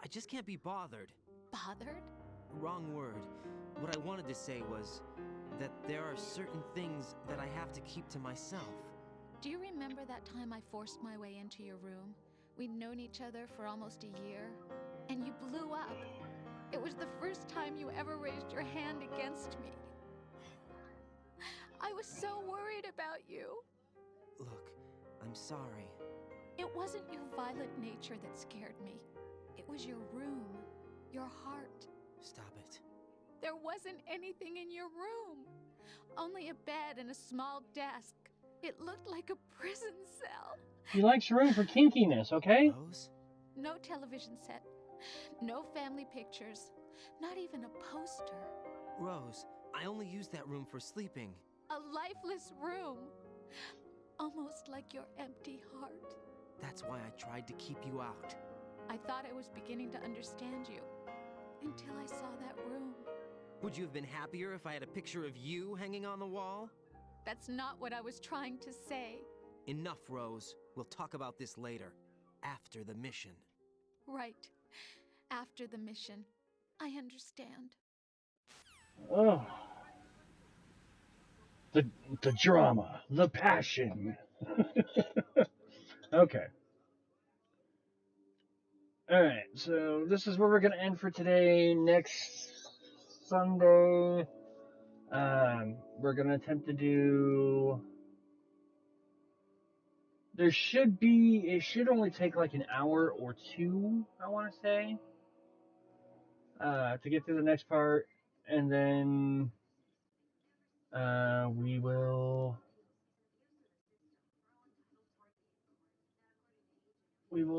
I just can't be bothered. Bothered? Wrong word. What I wanted to say was that there are certain things that I have to keep to myself. Do you remember that time I forced my way into your room? We'd known each other for almost a year, and you blew up. It was the first time you ever raised your hand against me. I was so worried about you. Look, I'm sorry. It wasn't your violent nature that scared me. It was your room, your heart. Stop it. There wasn't anything in your room. Only a bed and a small desk. It looked like a prison cell. He likes room for kinkiness, okay? Rose? No television set. No family pictures. Not even a poster. Rose, I only use that room for sleeping. A lifeless room. Almost like your empty heart. That's why I tried to keep you out. I thought I was beginning to understand you. Until I saw that room. Would you have been happier if I had a picture of you hanging on the wall? That's not what I was trying to say. Enough, Rose. We'll talk about this later. After the mission. Right. After the mission. I understand. Oh. The drama. The passion. Okay. Alright, so this is where we're going to end for today. Next Sunday, we're going to attempt to do... It should only take like an hour or two, I want to say, to get through the next part. And then we will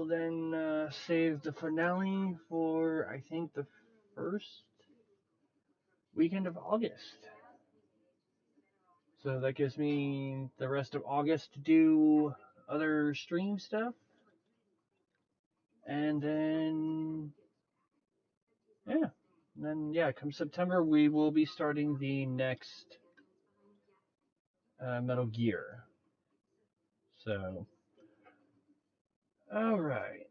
then save the finale for, I think, the first weekend of August. So that gives me the rest of August to do other stream stuff. And then, yeah. And then, yeah, come September, we will be starting the next Metal Gear. So, alright.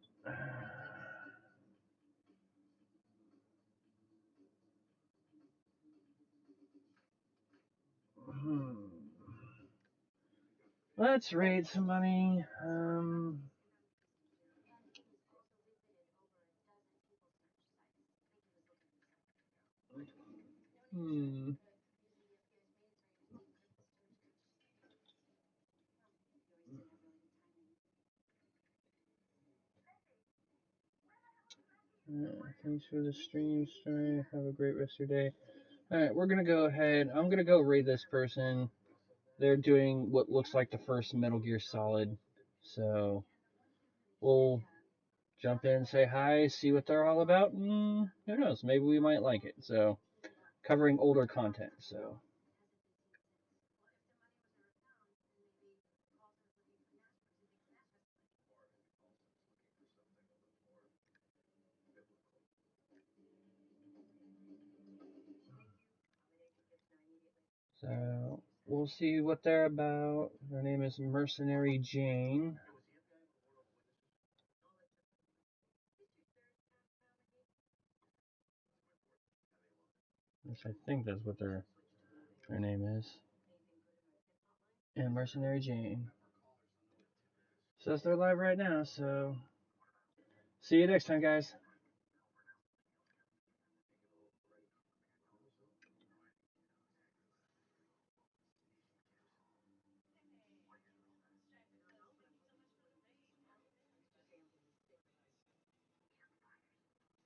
Let's raid somebody. Thanks for the stream, Strife. Have a great rest of your day. Alright, we're gonna go ahead. I'm gonna go raid this person. They're doing what looks like the first Metal Gear Solid. So, we'll jump in, say hi, see what they're all about, and who knows, maybe we might like it. So, covering older content, so. So, we'll see what they're about. Her name is Mercenary Jane. I think that's what their name is. Yeah, Mercenary Jane. Says they're live right now, so see you next time, guys.